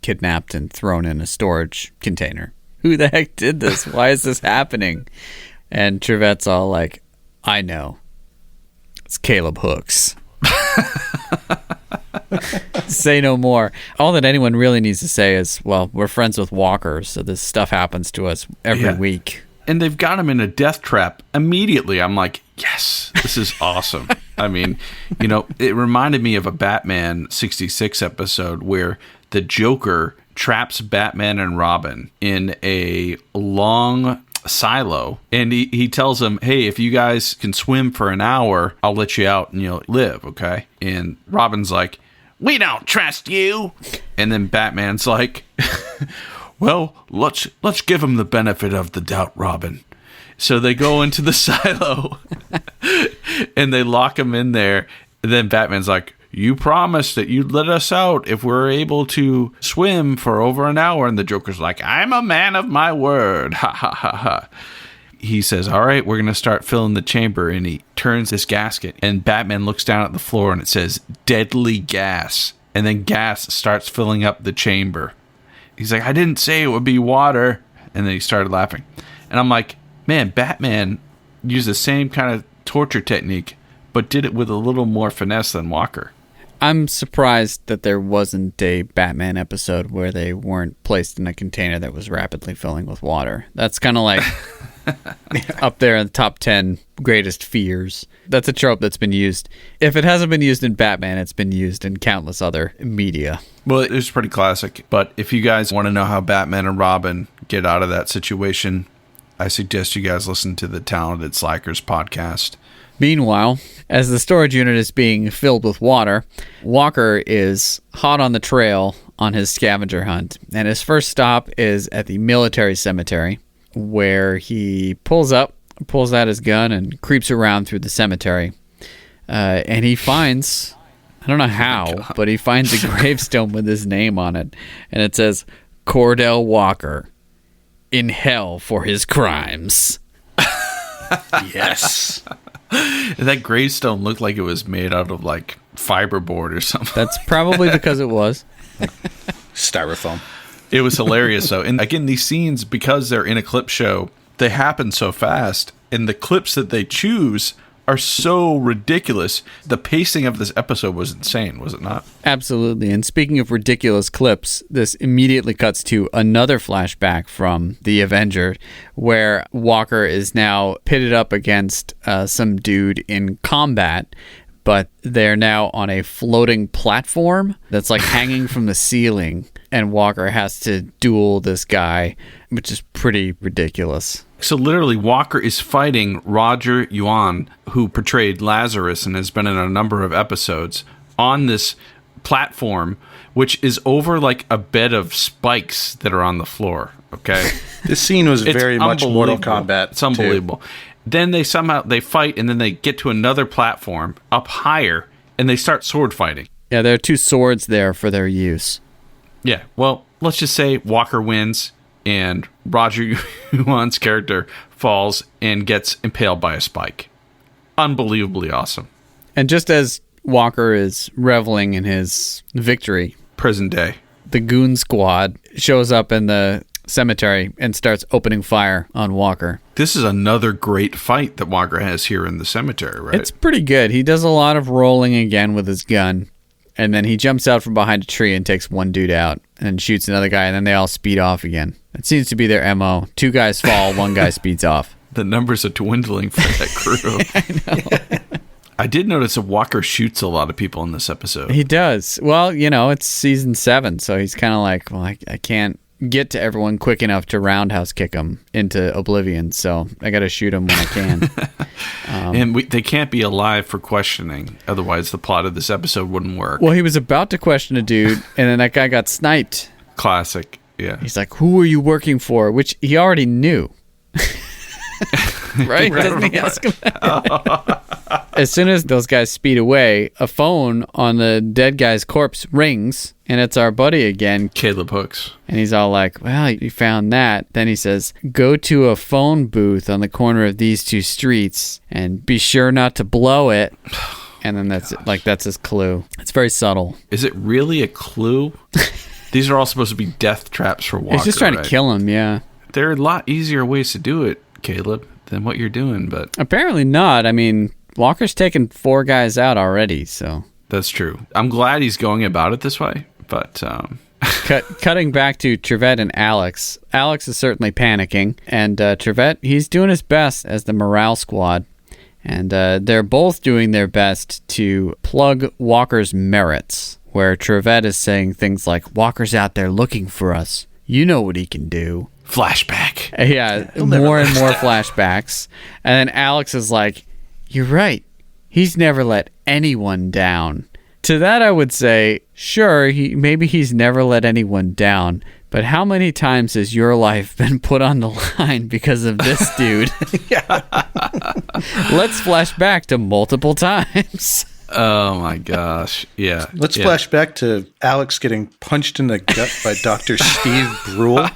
kidnapped and thrown in a storage container. Who the heck did this? Why is this happening? And Trivette's all like, I know. It's Caleb Hooks. Say no more. All that anyone really needs to say is, well, we're friends with Walker, so this stuff happens to us every week. And they've got him in a death trap immediately. I'm like, yes, this is awesome. I mean, you know, it reminded me of a Batman 66 episode where the Joker traps Batman and Robin in a long silo, and he tells them, hey, if you guys can swim for an hour, I'll let you out and you'll live, okay? And Robin's like, we don't trust you. And then Batman's like, well, let's give him the benefit of the doubt, Robin. So they go into the silo and they lock him in there. And then Batman's like, you promised that you'd let us out if we're able to swim for over an hour. And the Joker's like, I'm a man of my word. Ha, ha, ha, ha. He says, all right, we're going to start filling the chamber. And he turns this gasket. And Batman looks down at the floor and it says, deadly gas. And then gas starts filling up the chamber. He's like, I didn't say it would be water. And then he started laughing. And I'm like, man, Batman used the same kind of torture technique, but did it with a little more finesse than Walker. I'm surprised that there wasn't a Batman episode where they weren't placed in a container that was rapidly filling with water. That's kind of like up there in the top 10 greatest fears. That's a trope that's been used. If it hasn't been used in Batman, it's been used in countless other media. Well, it was pretty classic. But if you guys want to know how Batman and Robin get out of that situation, I suggest you guys listen to the Talented Slackers podcast. Meanwhile, as the storage unit is being filled with water, Walker is hot on the trail on his scavenger hunt. And his first stop is at the military cemetery, where he pulls out his gun and creeps around through the cemetery. And he finds, I don't know how, but he finds a gravestone with his name on it. And it says, Cordell Walker, in hell for his crimes. Yes. That gravestone looked like it was made out of like fiberboard or something. That's probably because it was. Styrofoam. It was hilarious though. And again, these scenes, because they're in a clip show, they happen so fast, and the clips that they choose are so ridiculous. The pacing of this episode was insane, was it not? Absolutely. And speaking of ridiculous clips, this immediately cuts to another flashback from The Avenger, where Walker is now pitted up against some dude in combat, but they're now on a floating platform that's like hanging from the ceiling, and Walker has to duel this guy, which is pretty ridiculous. So literally, Walker is fighting Roger Yuan, who portrayed Lazarus and has been in a number of episodes, on this platform, which is over like a bed of spikes that are on the floor. Okay, This scene was very much Mortal Kombat. It's unbelievable. Then they fight, and then they get to another platform up higher, and they start sword fighting. Yeah, there are two swords there for their use. Yeah, well, let's just say Walker wins, and Roger Yuan's character falls and gets impaled by a spike. Unbelievably awesome. And just as Walker is reveling in his victory, Present day. the goon squad shows up in the cemetery and starts opening fire on Walker. This is another great fight that Walker has here in the cemetery, right? It's pretty good. He does a lot of rolling again with his gun, and then he jumps out from behind a tree and takes one dude out and shoots another guy, and then they all speed off again. It seems to be their MO. Two guys fall, one guy speeds off. The numbers are dwindling for that crew. I know. I did notice that Walker shoots a lot of people in this episode. He does. Well, it's season 7, so he's kind of like, well, I can't get to everyone quick enough to roundhouse kick them into oblivion, so I got to shoot them when I can. And they can't be alive for questioning, otherwise the plot of this episode wouldn't work. Well, he was about to question a dude, and then that guy got sniped. Classic, yeah. He's like, who are you working for? Which he already knew. Right? Doesn't he ask him that? As soon as those guys speed away, a phone on the dead guy's corpse rings, and it's our buddy again. Caleb Hooks. And he's all like, well, you found that. Then he says, go to a phone booth on the corner of these two streets and be sure not to blow it. And then that's it. Like, that's his clue. It's very subtle. Is it really a clue? These are all supposed to be death traps for Walker. He's just trying to kill him, yeah. There are a lot easier ways to do it, Caleb, than what you're doing, but... Apparently not. I mean, Walker's taken 4 guys out already, so... That's true. I'm glad he's going about it this way, but... Cutting back to Trivette and Alex. Alex is certainly panicking, and Trivette, he's doing his best as the morale squad. And they're both doing their best to plug Walker's merits, where Trivette is saying things like, Walker's out there looking for us. You know what he can do. Flashback. Yeah, more and more flashbacks. And then Alex is like, you're right. He's never let anyone down. To that I would say, sure, maybe he's never let anyone down, but how many times has your life been put on the line because of this dude? Let's flash back to multiple times. Oh my gosh. Yeah. Let's flash back to Alex getting punched in the gut by Dr. Steve Brule.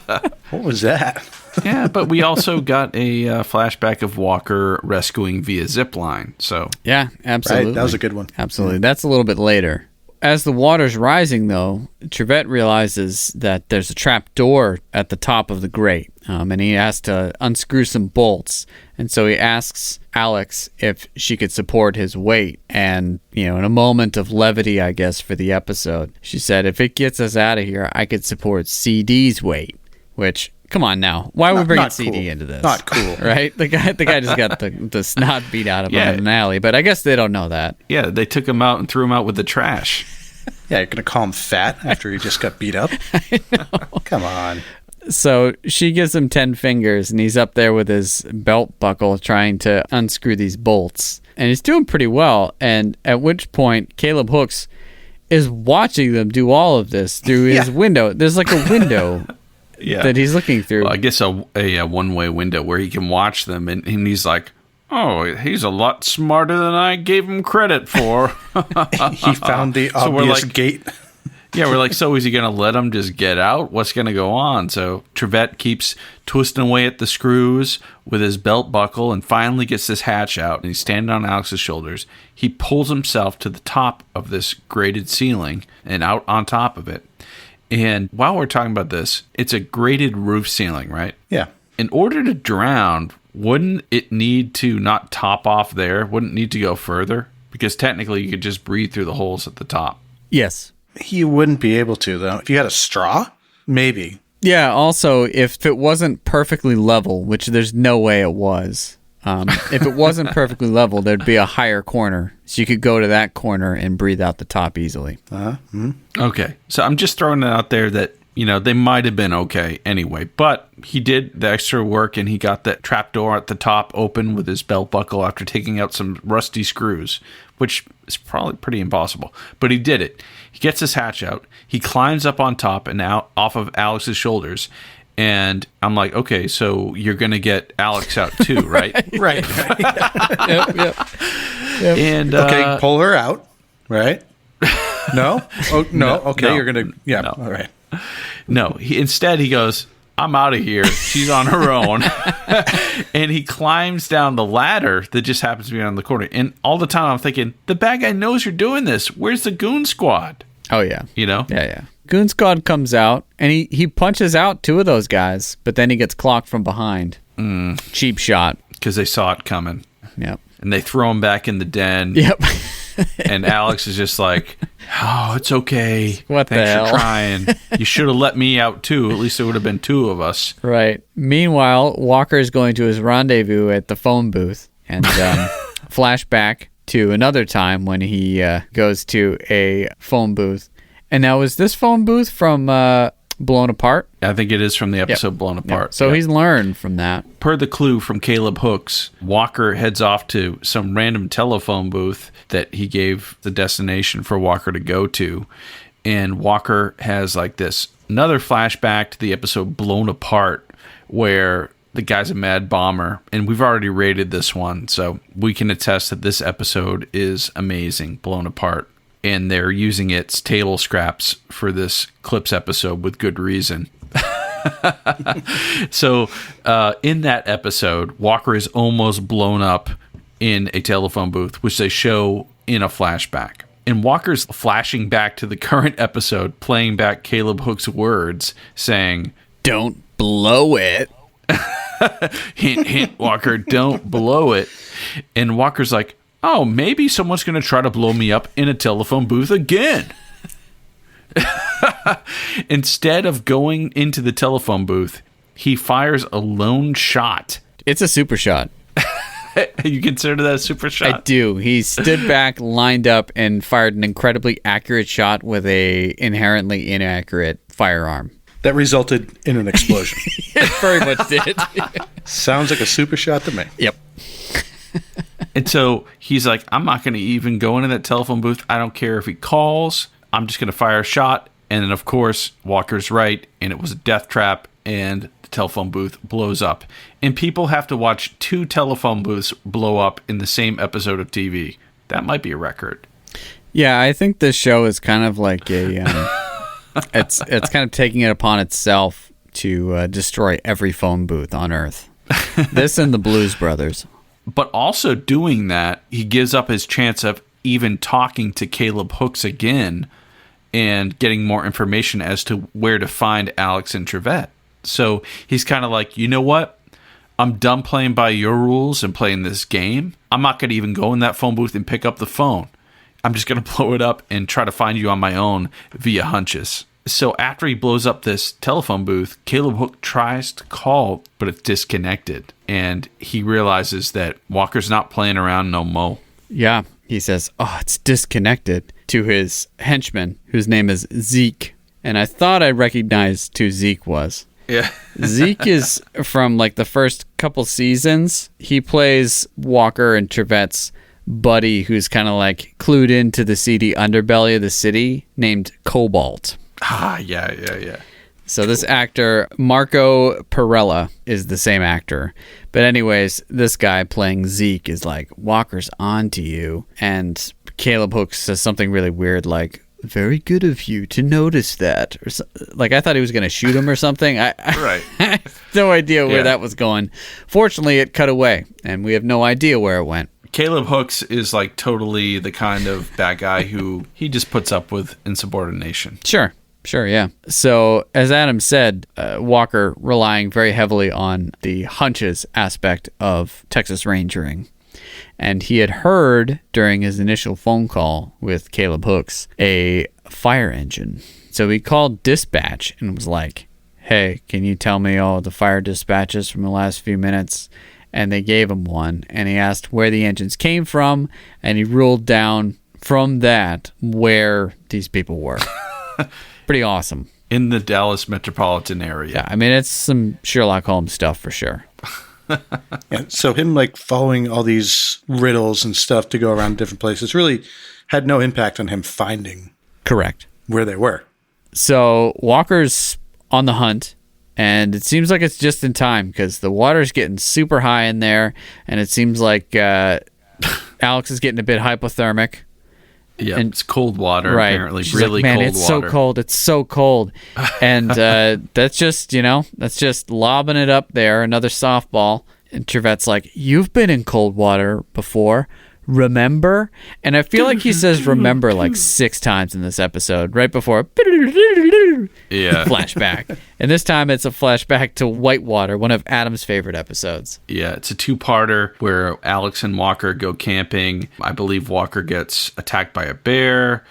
What was that? Yeah, but we also got a flashback of Walker rescuing via zipline. So yeah, absolutely. Right? That was a good one. Absolutely. That's a little bit later. As the water's rising, though, Trivette realizes that there's a trap door at the top of the grate, and he has to unscrew some bolts. And so he asks Alex if she could support his weight. And, in a moment of levity, I guess, for the episode, she said, if it gets us out of here, I could support CD's weight. Which, come on now, why are we bringing CD into this? Not cool. Right? The guy just got the snot beat out of him in an alley, but I guess they don't know that. Yeah, they took him out and threw him out with the trash. Yeah, you're going to call him fat after he just got beat up? I know. Come on. So she gives him 10 fingers, and he's up there with his belt buckle trying to unscrew these bolts. And he's doing pretty well, and at which point Caleb Hooks is watching them do all of this through his window. There's like a window that he's looking through. Well, I guess a one-way window where he can watch them, and he's like, oh, he's a lot smarter than I gave him credit for. He found the obvious gate. Yeah, we're like, so is he going to let him just get out? What's going to go on? So Trivette keeps twisting away at the screws with his belt buckle and finally gets this hatch out, and he's standing on Alex's shoulders. He pulls himself to the top of this grated ceiling and out on top of it. And while we're talking about this, it's a grated roof ceiling, right? Yeah. in order to drown, wouldn't it need to not top off there? Wouldn't it need to go further? Because technically you could just breathe through the holes at the top. Yes. You wouldn't be able to, though. If you had a straw, maybe. Yeah, also, if it wasn't perfectly level, which there's no way it was, if it wasn't perfectly level, there'd be a higher corner. So you could go to that corner and breathe out the top easily. Okay. So I'm just throwing it out there that, they might have been okay anyway. But he did the extra work, and he got that trapdoor at the top open with his belt buckle after taking out some rusty screws, which is probably pretty impossible. But he did it. He gets his hatch out. He climbs up on top and out off of Alex's shoulders. And I'm like, okay, so you're going to get Alex out too, right? Right. Yep. And Okay, pull her out, right? No? Oh, no. Okay, no, you're going to... Yeah, no. all right. No, instead he goes, I'm out of here. She's on her own. And he climbs down the ladder that just happens to be on the corner. And all the time I'm thinking, the bad guy knows you're doing this. Where's the goon squad? Oh, yeah. Yeah. Goon Squad comes out, and he punches out two of those guys, but then he gets clocked from behind. Cheap shot. Because they saw it coming. Yep. And they throw him back in the den. Yep. And Alex is just like, oh, it's okay. What the Thanks hell? for trying. You should have let me out too. At least it would have been two of us. Right. Meanwhile, Walker is going to his rendezvous at the phone booth, and flashback to another time when he goes to a phone booth. And now, is this phone booth from Blown Apart? I think it is from the episode Blown Apart. Yep. So he's learned from that. Per the clue from Caleb Hooks, Walker heads off to some random telephone booth that he gave the destination for Walker to go to. And Walker has like this another flashback to the episode Blown Apart, where the guy's a mad bomber. And we've already rated this one, so we can attest that this episode is amazing, Blown Apart. And they're using its table scraps for this Clips episode with good reason. So in that episode, Walker is almost blown up in a telephone booth, which they show in a flashback. And Walker's flashing back to the current episode, playing back Caleb Hook's words, saying, Don't blow it. hint, hint, Walker, don't blow it. And Walker's like, oh, maybe someone's going to try to blow me up in a telephone booth again. Instead of going into the telephone booth, he fires a lone shot. It's a super shot. You consider that a super shot? I do. He stood back, lined up, and fired an incredibly accurate shot with a inherently inaccurate firearm. That resulted in an explosion. It very much did. Sounds like a super shot to me. Yep. And so he's like, I'm not going to even go into that telephone booth. I don't care if he calls. I'm just going to fire a shot. And then, of course, Walker's right, and it was a death trap, and the telephone booth blows up. And people have to watch two telephone booths blow up in the same episode of TV. That might be a record. Yeah, I think this show is kind of like a... it's kind of taking it upon itself to destroy every phone booth on Earth. This and the Blues Brothers. But also doing that, he gives up his chance of even talking to Caleb Hooks again and getting more information as to where to find Alex and Trivette. So he's kind of like, you know what? I'm done playing by your rules and playing this game. I'm not going to even go in that phone booth and pick up the phone. I'm just going to blow it up and try to find you on my own via hunches. So after he blows up this telephone booth, Caleb Hook tries to call, but it's disconnected. And he realizes that Walker's not playing around no mo. Yeah, he says, oh, it's disconnected to his henchman, whose name is Zeke. And I thought I recognized who Zeke was. Yeah. Zeke is from like the first couple seasons. He plays Walker and Trivette's buddy, who's kind of like clued into the seedy underbelly of the city, named Cobalt. Ah, yeah. So this actor, Marco Perella, is the same actor. But anyways, this guy playing Zeke is like, Walker's on to you. And Caleb Hooks says something really weird like, very good of you to notice that. Or so, like, I thought he was going to shoot him or something. I have no idea where that was going. Fortunately, it cut away, and we have no idea where it went. Caleb Hooks is like totally the kind of bad guy who he just puts up with insubordination. Sure. Sure, yeah. So, as Adam said, Walker relying very heavily on the hunches aspect of Texas Rangering. And he had heard during his initial phone call with Caleb Hooks a fire engine. So he called dispatch and was like, hey, can you tell me all the fire dispatches from the last few minutes? And they gave him one. And he asked where the engines came from. And he ruled down from that where these people were. Pretty awesome. In the Dallas metropolitan area. Yeah, I mean, it's some Sherlock Holmes stuff for sure. Yeah, so him like following all these riddles and stuff to go around different places really had no impact on him finding Correct. where they were. So Walker's on the hunt, and it seems like it's just in time because the water's getting super high in there, and it seems like Alex is getting a bit hypothermic. Yeah, and, it's cold water, right. apparently. She's really like, man, cold it's water. so cold. It's so cold. And that's just, that's just lobbing it up there, another softball. And Trivette's like, you've been in cold water before. Remember? And I feel like he says remember like 6 times in this episode, right before flashback. And this time it's a flashback to Whitewater, one of Adam's favorite episodes. Yeah, it's a 2-parter where Alex and Walker go camping. I believe Walker gets attacked by a bear,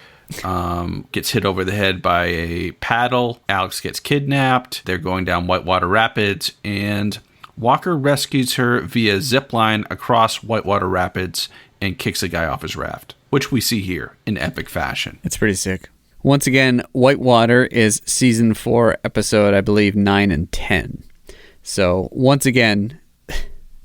gets hit over the head by a paddle. Alex gets kidnapped. They're going down Whitewater Rapids, and Walker rescues her via zip line across Whitewater Rapids and kicks a guy off his raft, which we see here in epic fashion. It's pretty sick. Once again, Whitewater is season 4, episode, I believe, 9 and 10. So once again,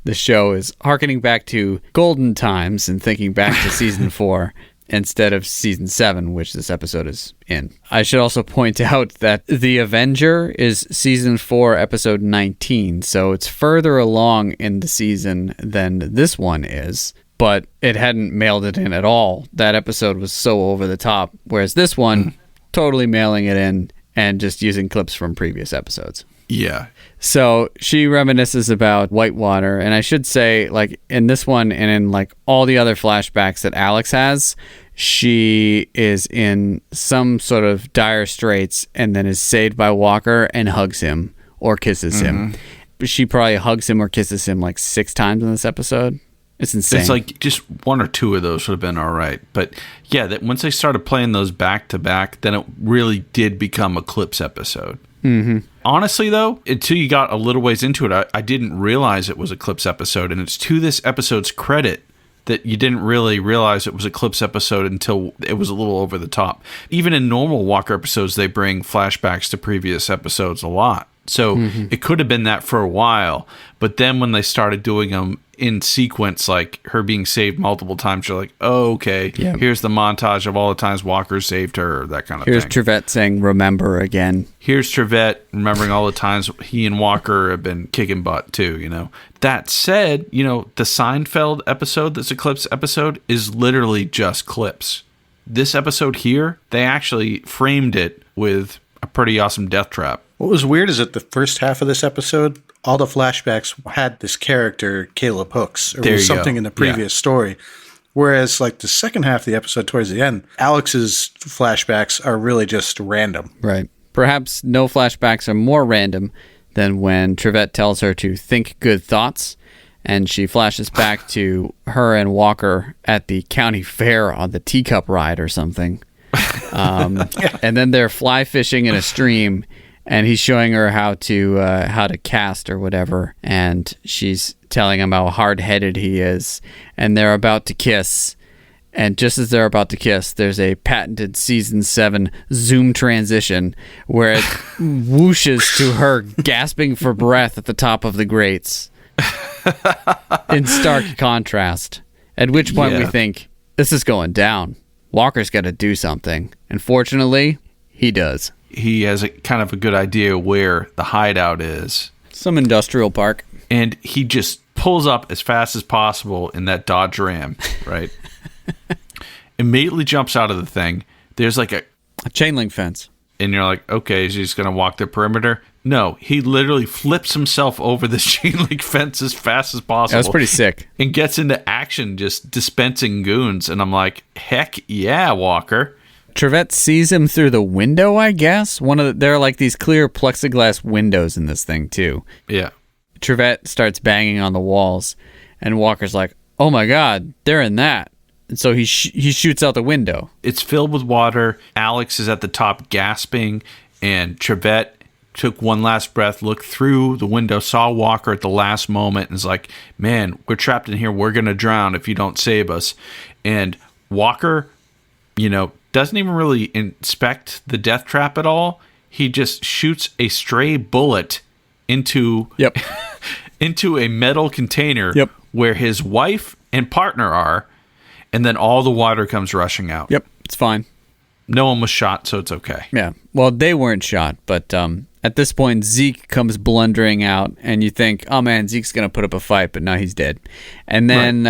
the show is hearkening back to golden times and thinking back to season 4 instead of season 7, which this episode is in. I should also point out that The Avenger is season 4, episode 19, so it's further along in the season than this one is. But it hadn't mailed it in at all. That episode was so over the top, whereas this one, totally mailing it in and just using clips from previous episodes. Yeah. So she reminisces about Whitewater, and I should say, like, in this one and in, like, all the other flashbacks that Alex has, she is in some sort of dire straits and then is saved by Walker and hugs him or kisses him. She probably hugs him or kisses him, like, 6 times in this episode. It's insane. It's like just 1 or 2 of those would have been all right. But yeah, that once they started playing those back to back, then it really did become a clips episode. Mm-hmm. Honestly, though, until you got a little ways into it, I didn't realize it was a clips episode. And it's to this episode's credit that you didn't really realize it was a clips episode until it was a little over the top. Even in normal Walker episodes, they bring flashbacks to previous episodes a lot. So it could have been that for a while. But then when they started doing them in sequence, like her being saved multiple times, you're like, oh, okay, here's the montage of all the times Walker saved her, that kind of thing. Here's Trivette saying, remember again. Here's Trivette remembering all the times he and Walker have been kicking butt, too, That said, the Seinfeld episode, this Eclipse episode, is literally just clips. This episode here, they actually framed it with a pretty awesome death trap. What was weird is that the first half of this episode, all the flashbacks had this character, Caleb Hooks, or was something in the previous story. Whereas, like, the second half of the episode towards the end, Alex's flashbacks are really just random. Right. Perhaps no flashbacks are more random than when Trivette tells her to think good thoughts, and she flashes back to her and Walker at the county fair on the teacup ride or something. And then they're fly fishing in a stream, and he's showing her how to cast or whatever, and she's telling him how hard-headed he is, and they're about to kiss, and just as they're about to kiss, there's a patented season 7 zoom transition where it whooshes to her gasping for breath at the top of the grates in stark contrast, at which point we think, this is going down. Walker's got to do something, and fortunately, he does. He has a kind of a good idea where the hideout is. Some industrial park. And he just pulls up as fast as possible in that Dodge Ram, right? Immediately jumps out of the thing. There's like a chain link fence. And you're like, okay, is he just going to walk the perimeter? No, he literally flips himself over this chain link fence as fast as possible. That's pretty sick. And gets into action just dispensing goons. And I'm like, heck yeah, Walker. Trivette sees him through the window, I guess. There are like these clear plexiglass windows in this thing, too. Yeah. Trivette starts banging on the walls, and Walker's like, oh my God, they're in that. And so he shoots out the window. It's filled with water. Alex is at the top gasping, and Trivette took one last breath, looked through the window, saw Walker at the last moment, and is like, man, we're trapped in here. We're going to drown if you don't save us. And Walker, doesn't even really inspect the death trap at all. He just shoots a stray bullet into into a metal container where his wife and partner are, and then all the water comes rushing out. Yep, it's fine. No one was shot, so it's okay. Yeah, well, they weren't shot, but at this point, Zeke comes blundering out, and you think, oh man, Zeke's going to put up a fight, but no, he's dead. And then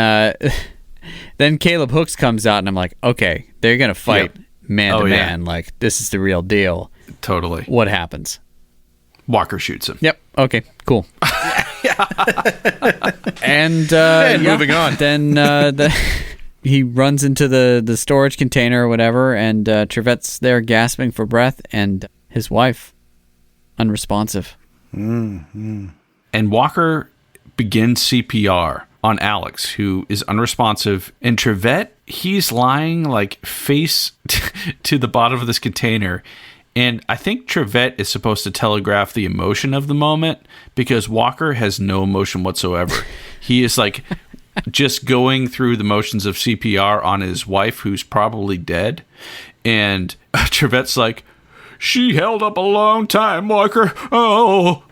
then Caleb Hooks comes out, and I'm like, okay, they're going to fight man to man. Like, this is the real deal. Totally. What happens? Walker shoots him. Yep, okay, cool. And moving on. Then he runs into the storage container or whatever, and Trivette's there gasping for breath, and his wife, unresponsive. Mm-hmm. And Walker begins CPR on Alex, who is unresponsive. And Trivette, he's lying like face to the bottom of this container. And I think Trivette is supposed to telegraph the emotion of the moment, because Walker has no emotion whatsoever. He is like just going through the motions of CPR on his wife, who's probably dead. And Trivette's like, she held up a long time, Walker. Oh.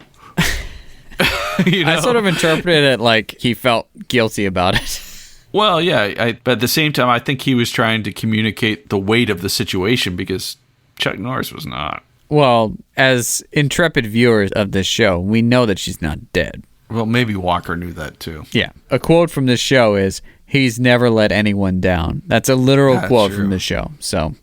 I sort of interpreted it like he felt guilty about it. Well, yeah. But at the same time, I think he was trying to communicate the weight of the situation, because Chuck Norris was not. Well, as intrepid viewers of this show, we know that she's not dead. Well, maybe Walker knew that too. Yeah. A quote from this show is, he's never let anyone down. That's a literal quote from the show. So,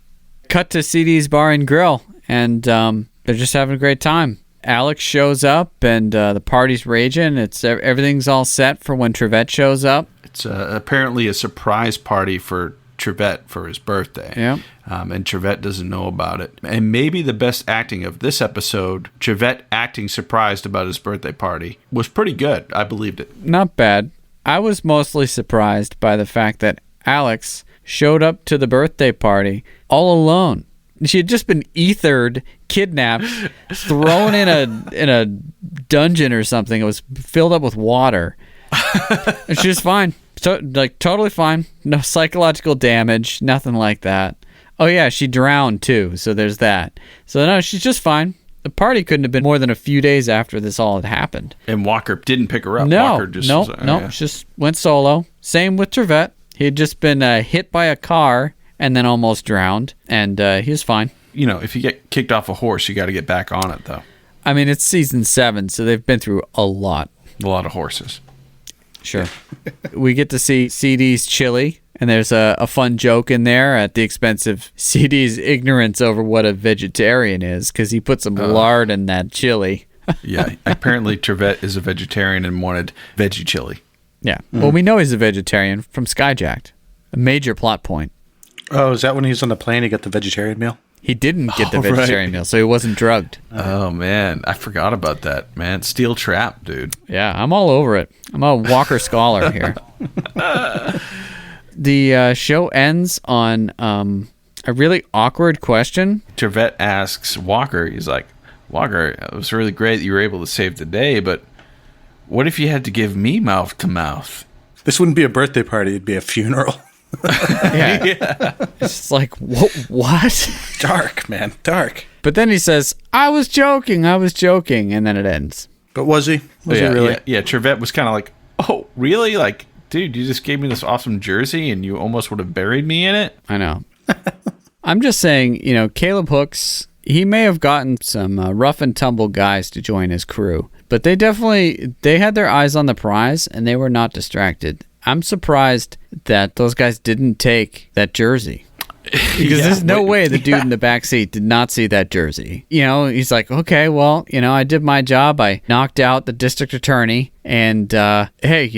cut to CD's Bar and Grill, and they're just having a great time. Alex shows up, and the party's raging. Everything's all set for when Trivette shows up. It's apparently a surprise party for Trivette for his birthday. Yeah. And Trivette doesn't know about it. And maybe the best acting of this episode, Trivette acting surprised about his birthday party, was pretty good. I believed it. Not bad. I was mostly surprised by the fact that Alex showed up to the birthday party all alone. She had just been ethered, kidnapped, thrown in a dungeon or something. It was filled up with water. And she was fine. Totally fine. No psychological damage. Nothing like that. Oh, yeah, she drowned, too. So there's that. So, no, she's just fine. The party couldn't have been more than a few days after this all had happened. And Walker didn't pick her up. No, Walker just just went solo. Same with Trivette. He had just been hit by a car and then almost drowned, and he was fine. If you get kicked off a horse, you got to get back on it, though. I mean, it's season 7, so they've been through a lot. A lot of horses. Sure. We get to see CD's chili, and there's a fun joke in there at the expense of CD's ignorance over what a vegetarian is, because he put some lard in that chili. Yeah, apparently Trivette is a vegetarian and wanted veggie chili. Yeah. Well, we know he's a vegetarian from Skyjacked. A major plot point. Oh, is that when he was on the plane, he got the vegetarian meal? He didn't get the vegetarian meal, so he wasn't drugged. Oh, man. I forgot about that, man. Steel trap, dude. Yeah, I'm all over it. I'm a Walker scholar here. The show ends on a really awkward question. Trivette asks Walker, he's like, Walker, it was really great that you were able to save the day, but what if you had to give me mouth to mouth? This wouldn't be a birthday party, it'd be a funeral. Yeah. It's like, what? Dark, man, dark. But then he says, I was joking, and then it ends. But was he? Was he really? Yeah, Trivette was kind of like, oh, really? Like, dude, you just gave me this awesome jersey and you almost would have buried me in it? I know. I'm just saying, Caleb Hooks, he may have gotten some rough and tumble guys to join his crew, but they had their eyes on the prize and they were not distracted. I'm surprised that those guys didn't take that jersey. Because there's no way the dude in the back seat did not see that jersey. He's like, okay, well, I did my job. I knocked out the district attorney. And, hey,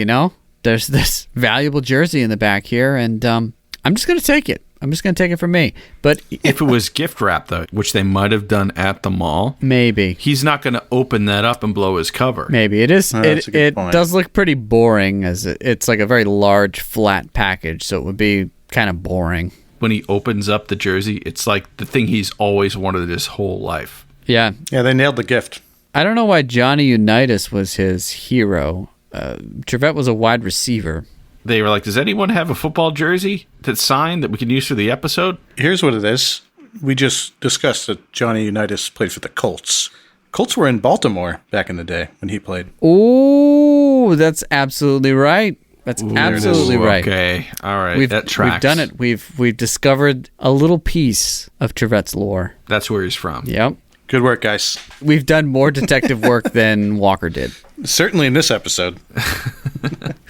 there's this valuable jersey in the back here. And I'm just going to take it. I'm just going to take it from me. But if it was gift wrap, though, which they might have done at the mall, maybe he's not going to open that up and blow his cover. Maybe it is. It does look pretty boring, as it's like a very large, flat package, so it would be kind of boring. When he opens up the jersey, it's like the thing he's always wanted his whole life. Yeah. Yeah, they nailed the gift. I don't know why Johnny Unitas was his hero. Trivette was a wide receiver. They were like, does anyone have a football jersey that's signed that we can use for the episode? Here's what it is. We just discussed that Johnny Unitas played for the Colts. Colts were in Baltimore back in the day when he played. Oh, that's absolutely right. That's absolutely right. Okay, all right, that tracks. We've done it. We've discovered a little piece of Trivette's lore. That's where he's from. Yep. Good work, guys. We've done more detective work than Walker did. Certainly in this episode.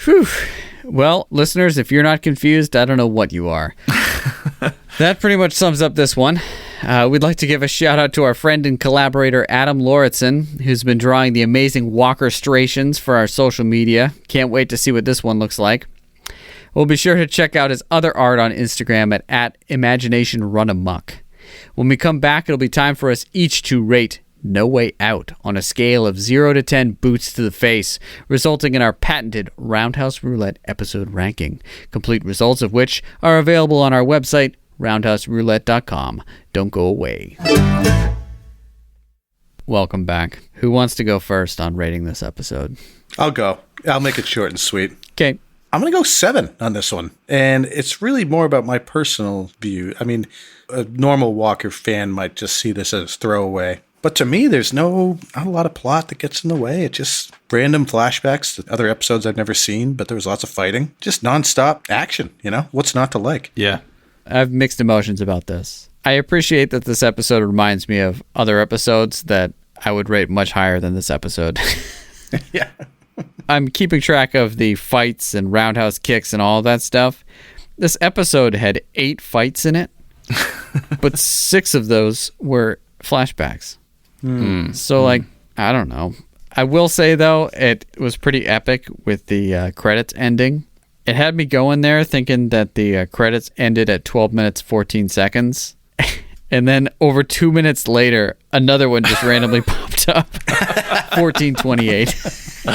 Whew. Well, listeners, if you're not confused, I don't know what you are. That pretty much sums up this one. We'd like to give a shout out to our friend and collaborator, Adam Lauritsen, who's been drawing the amazing Walker-strations for our social media. Can't wait to see what this one looks like. We'll be sure to check out his other art on Instagram at @ImaginationRunAmuck. When we come back, it'll be time for us each to rate No Way Out on a scale of 0 to 10 boots to the face, resulting in our patented Roundhouse Roulette episode ranking, complete results of which are available on our website, roundhouseroulette.com. Don't go away. Welcome back. Who wants to go first on rating this episode? I'll go. I'll make it short and sweet. Okay. I'm going to go 7 on this one. And it's really more about my personal view. I mean, a normal Walker fan might just see this as throwaway. But to me, there's not a lot of plot that gets in the way. It's just random flashbacks to other episodes I've never seen, but there was lots of fighting. Just nonstop action, What's not to like? Yeah. I have mixed emotions about this. I appreciate that this episode reminds me of other episodes that I would rate much higher than this episode. Yeah. I'm keeping track of the fights and roundhouse kicks and all that stuff. This episode had 8 fights in it, but 6 of those were flashbacks. So, I don't know. I will say, though, it was pretty epic with the credits ending. It had me going there thinking that the credits ended at 12 minutes, 14 seconds. And then over 2 minutes later, another one just randomly popped up. 14:28.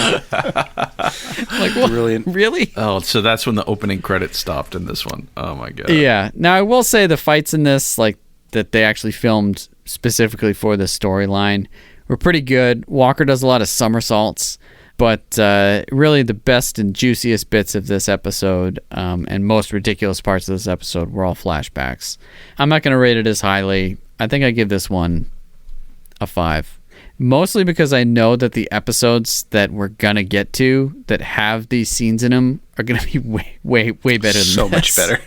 Like, what? Brilliant. Really? Oh, so that's when the opening credits stopped in this one. Oh, my God. Yeah. Now, I will say the fights in this, that they actually filmed specifically for this storyline, were pretty good. Walker does a lot of somersaults, but really the best and juiciest bits of this episode and most ridiculous parts of this episode were all flashbacks. I'm not going to rate it as highly. I think I give this one a 5. Mostly because I know that the episodes that we're going to get to that have these scenes in them are going to be way better than so this. Much better.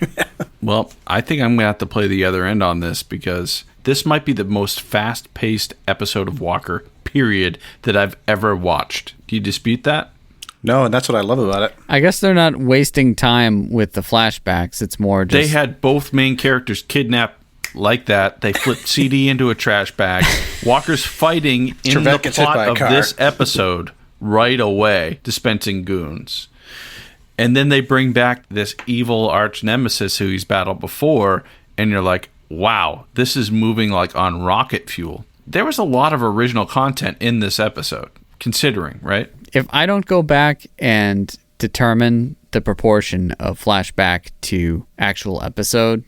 Well, I think I'm going to have to play the other end on this because this might be the most fast-paced episode of Walker, period, that I've ever watched. Do you dispute that? No, and that's what I love about it. I guess they're not wasting time with the flashbacks. It's more just... They had both main characters kidnapped like that. They flipped CD into a trash bag. Walker's fighting in Trivette the gets hit by plot a of car. this episode right away, dispensing goons. And then they bring back this evil arch nemesis who he's battled before, and you're like, wow, this is moving like on rocket fuel. There was a lot of original content in this episode, considering, right? If I don't go back and determine the proportion of flashback to actual episode,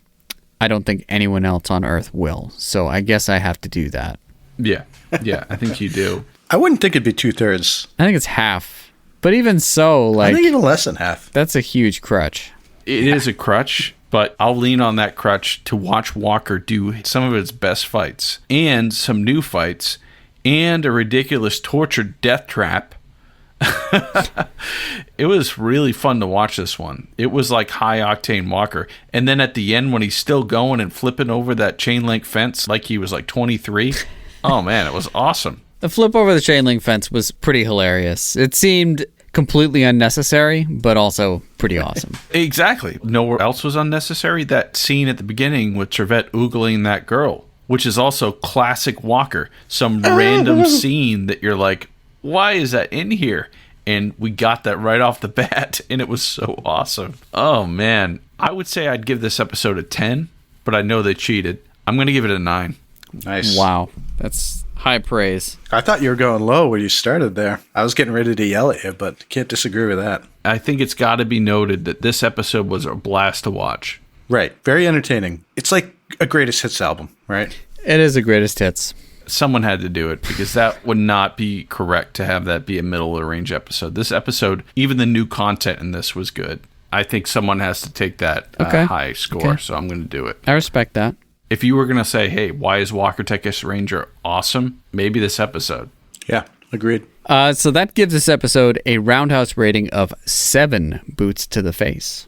I don't think anyone else on Earth will. So I guess I have to do that. Yeah, I think you do. I wouldn't think it'd be 2/3. I think it's half. But even so, I think even less than half. That's a huge crutch. It is a crutch, but I'll lean on that crutch to watch Walker do some of its best fights and some new fights and a ridiculous tortured death trap. It was really fun to watch this one. It was like high octane Walker. And then at the end when he's still going and flipping over that chain link fence like he was like 23. Oh man, it was awesome. The flip over the chain link fence was pretty hilarious. It seemed completely unnecessary, but also pretty awesome. Exactly. Nowhere else was unnecessary. That scene at the beginning with Trivette oogling that girl, which is also classic Walker. Some random scene that you're like, why is that in here? And we got that right off the bat, and it was so awesome. Oh, man. I would say I'd give this episode a 10, but I know they cheated. I'm going to give it a 9. Nice. Wow. That's high praise. I thought you were going low when you started there. I was getting ready to yell at you, but can't disagree with that. I think it's got to be noted that this episode was a blast to watch. Right. Very entertaining. It's like a greatest hits album, right? It is a greatest hits. Someone had to do it because that would not be correct to have that be a middle of the range episode. This episode, even the new content in this was good. I think someone has to take that high score, so I'm going to do it. I respect that. If you were going to say, hey, why is Walker Texas Ranger awesome? Maybe this episode. Yeah, agreed. So that gives this episode a Roundhouse rating of 7 boots to the face.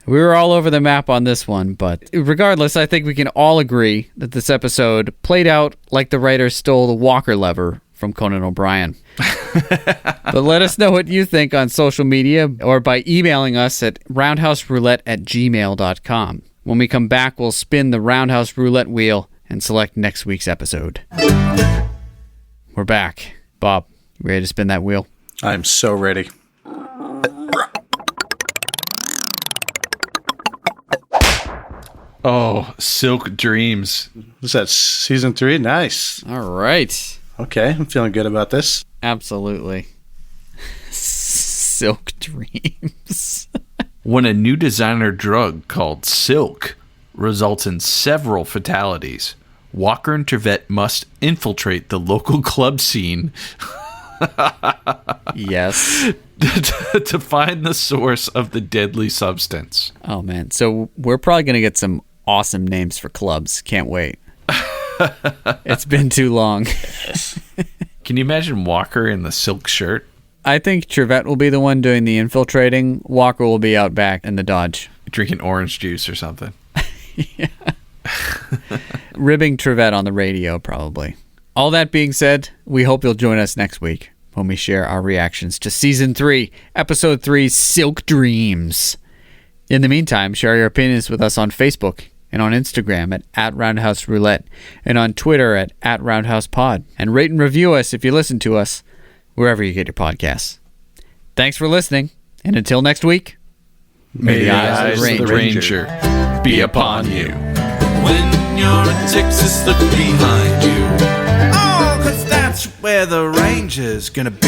We were all over the map on this one, but regardless, I think we can all agree that this episode played out like the writers stole the Walker lever from Conan O'Brien. But let us know what you think on social media or by emailing us at roundhouseroulette@gmail.com. When we come back, we'll spin the Roundhouse Roulette wheel and select next week's episode. We're back. Bob, you ready to spin that wheel? I'm so ready. Oh, Silk Dreams. Was that season 3? Nice. All right. Okay, I'm feeling good about this. Absolutely. Silk Dreams. When a new designer drug called Silk results in several fatalities, Walker and Trivette must infiltrate the local club scene Yes. to find the source of the deadly substance. Oh, man. So we're probably going to get some awesome names for clubs. Can't wait. It's been too long. Can you imagine Walker in the silk shirt? I think Trivette will be the one doing the infiltrating. Walker will be out back in the Dodge. Drinking orange juice or something. Yeah. Ribbing Trivette on the radio, probably. All that being said, we hope you'll join us next week when we share our reactions to Season 3, Episode 3, Silk Dreams. In the meantime, share your opinions with us on Facebook and on Instagram at Roundhouse Roulette and on Twitter at RoundhousePod. And rate and review us if you listen to us wherever you get your podcasts. Thanks for listening, and until next week, may the eyes of the Ranger be upon you. When you're in Texas, look behind you. Oh, 'cause that's where the Ranger's gonna be.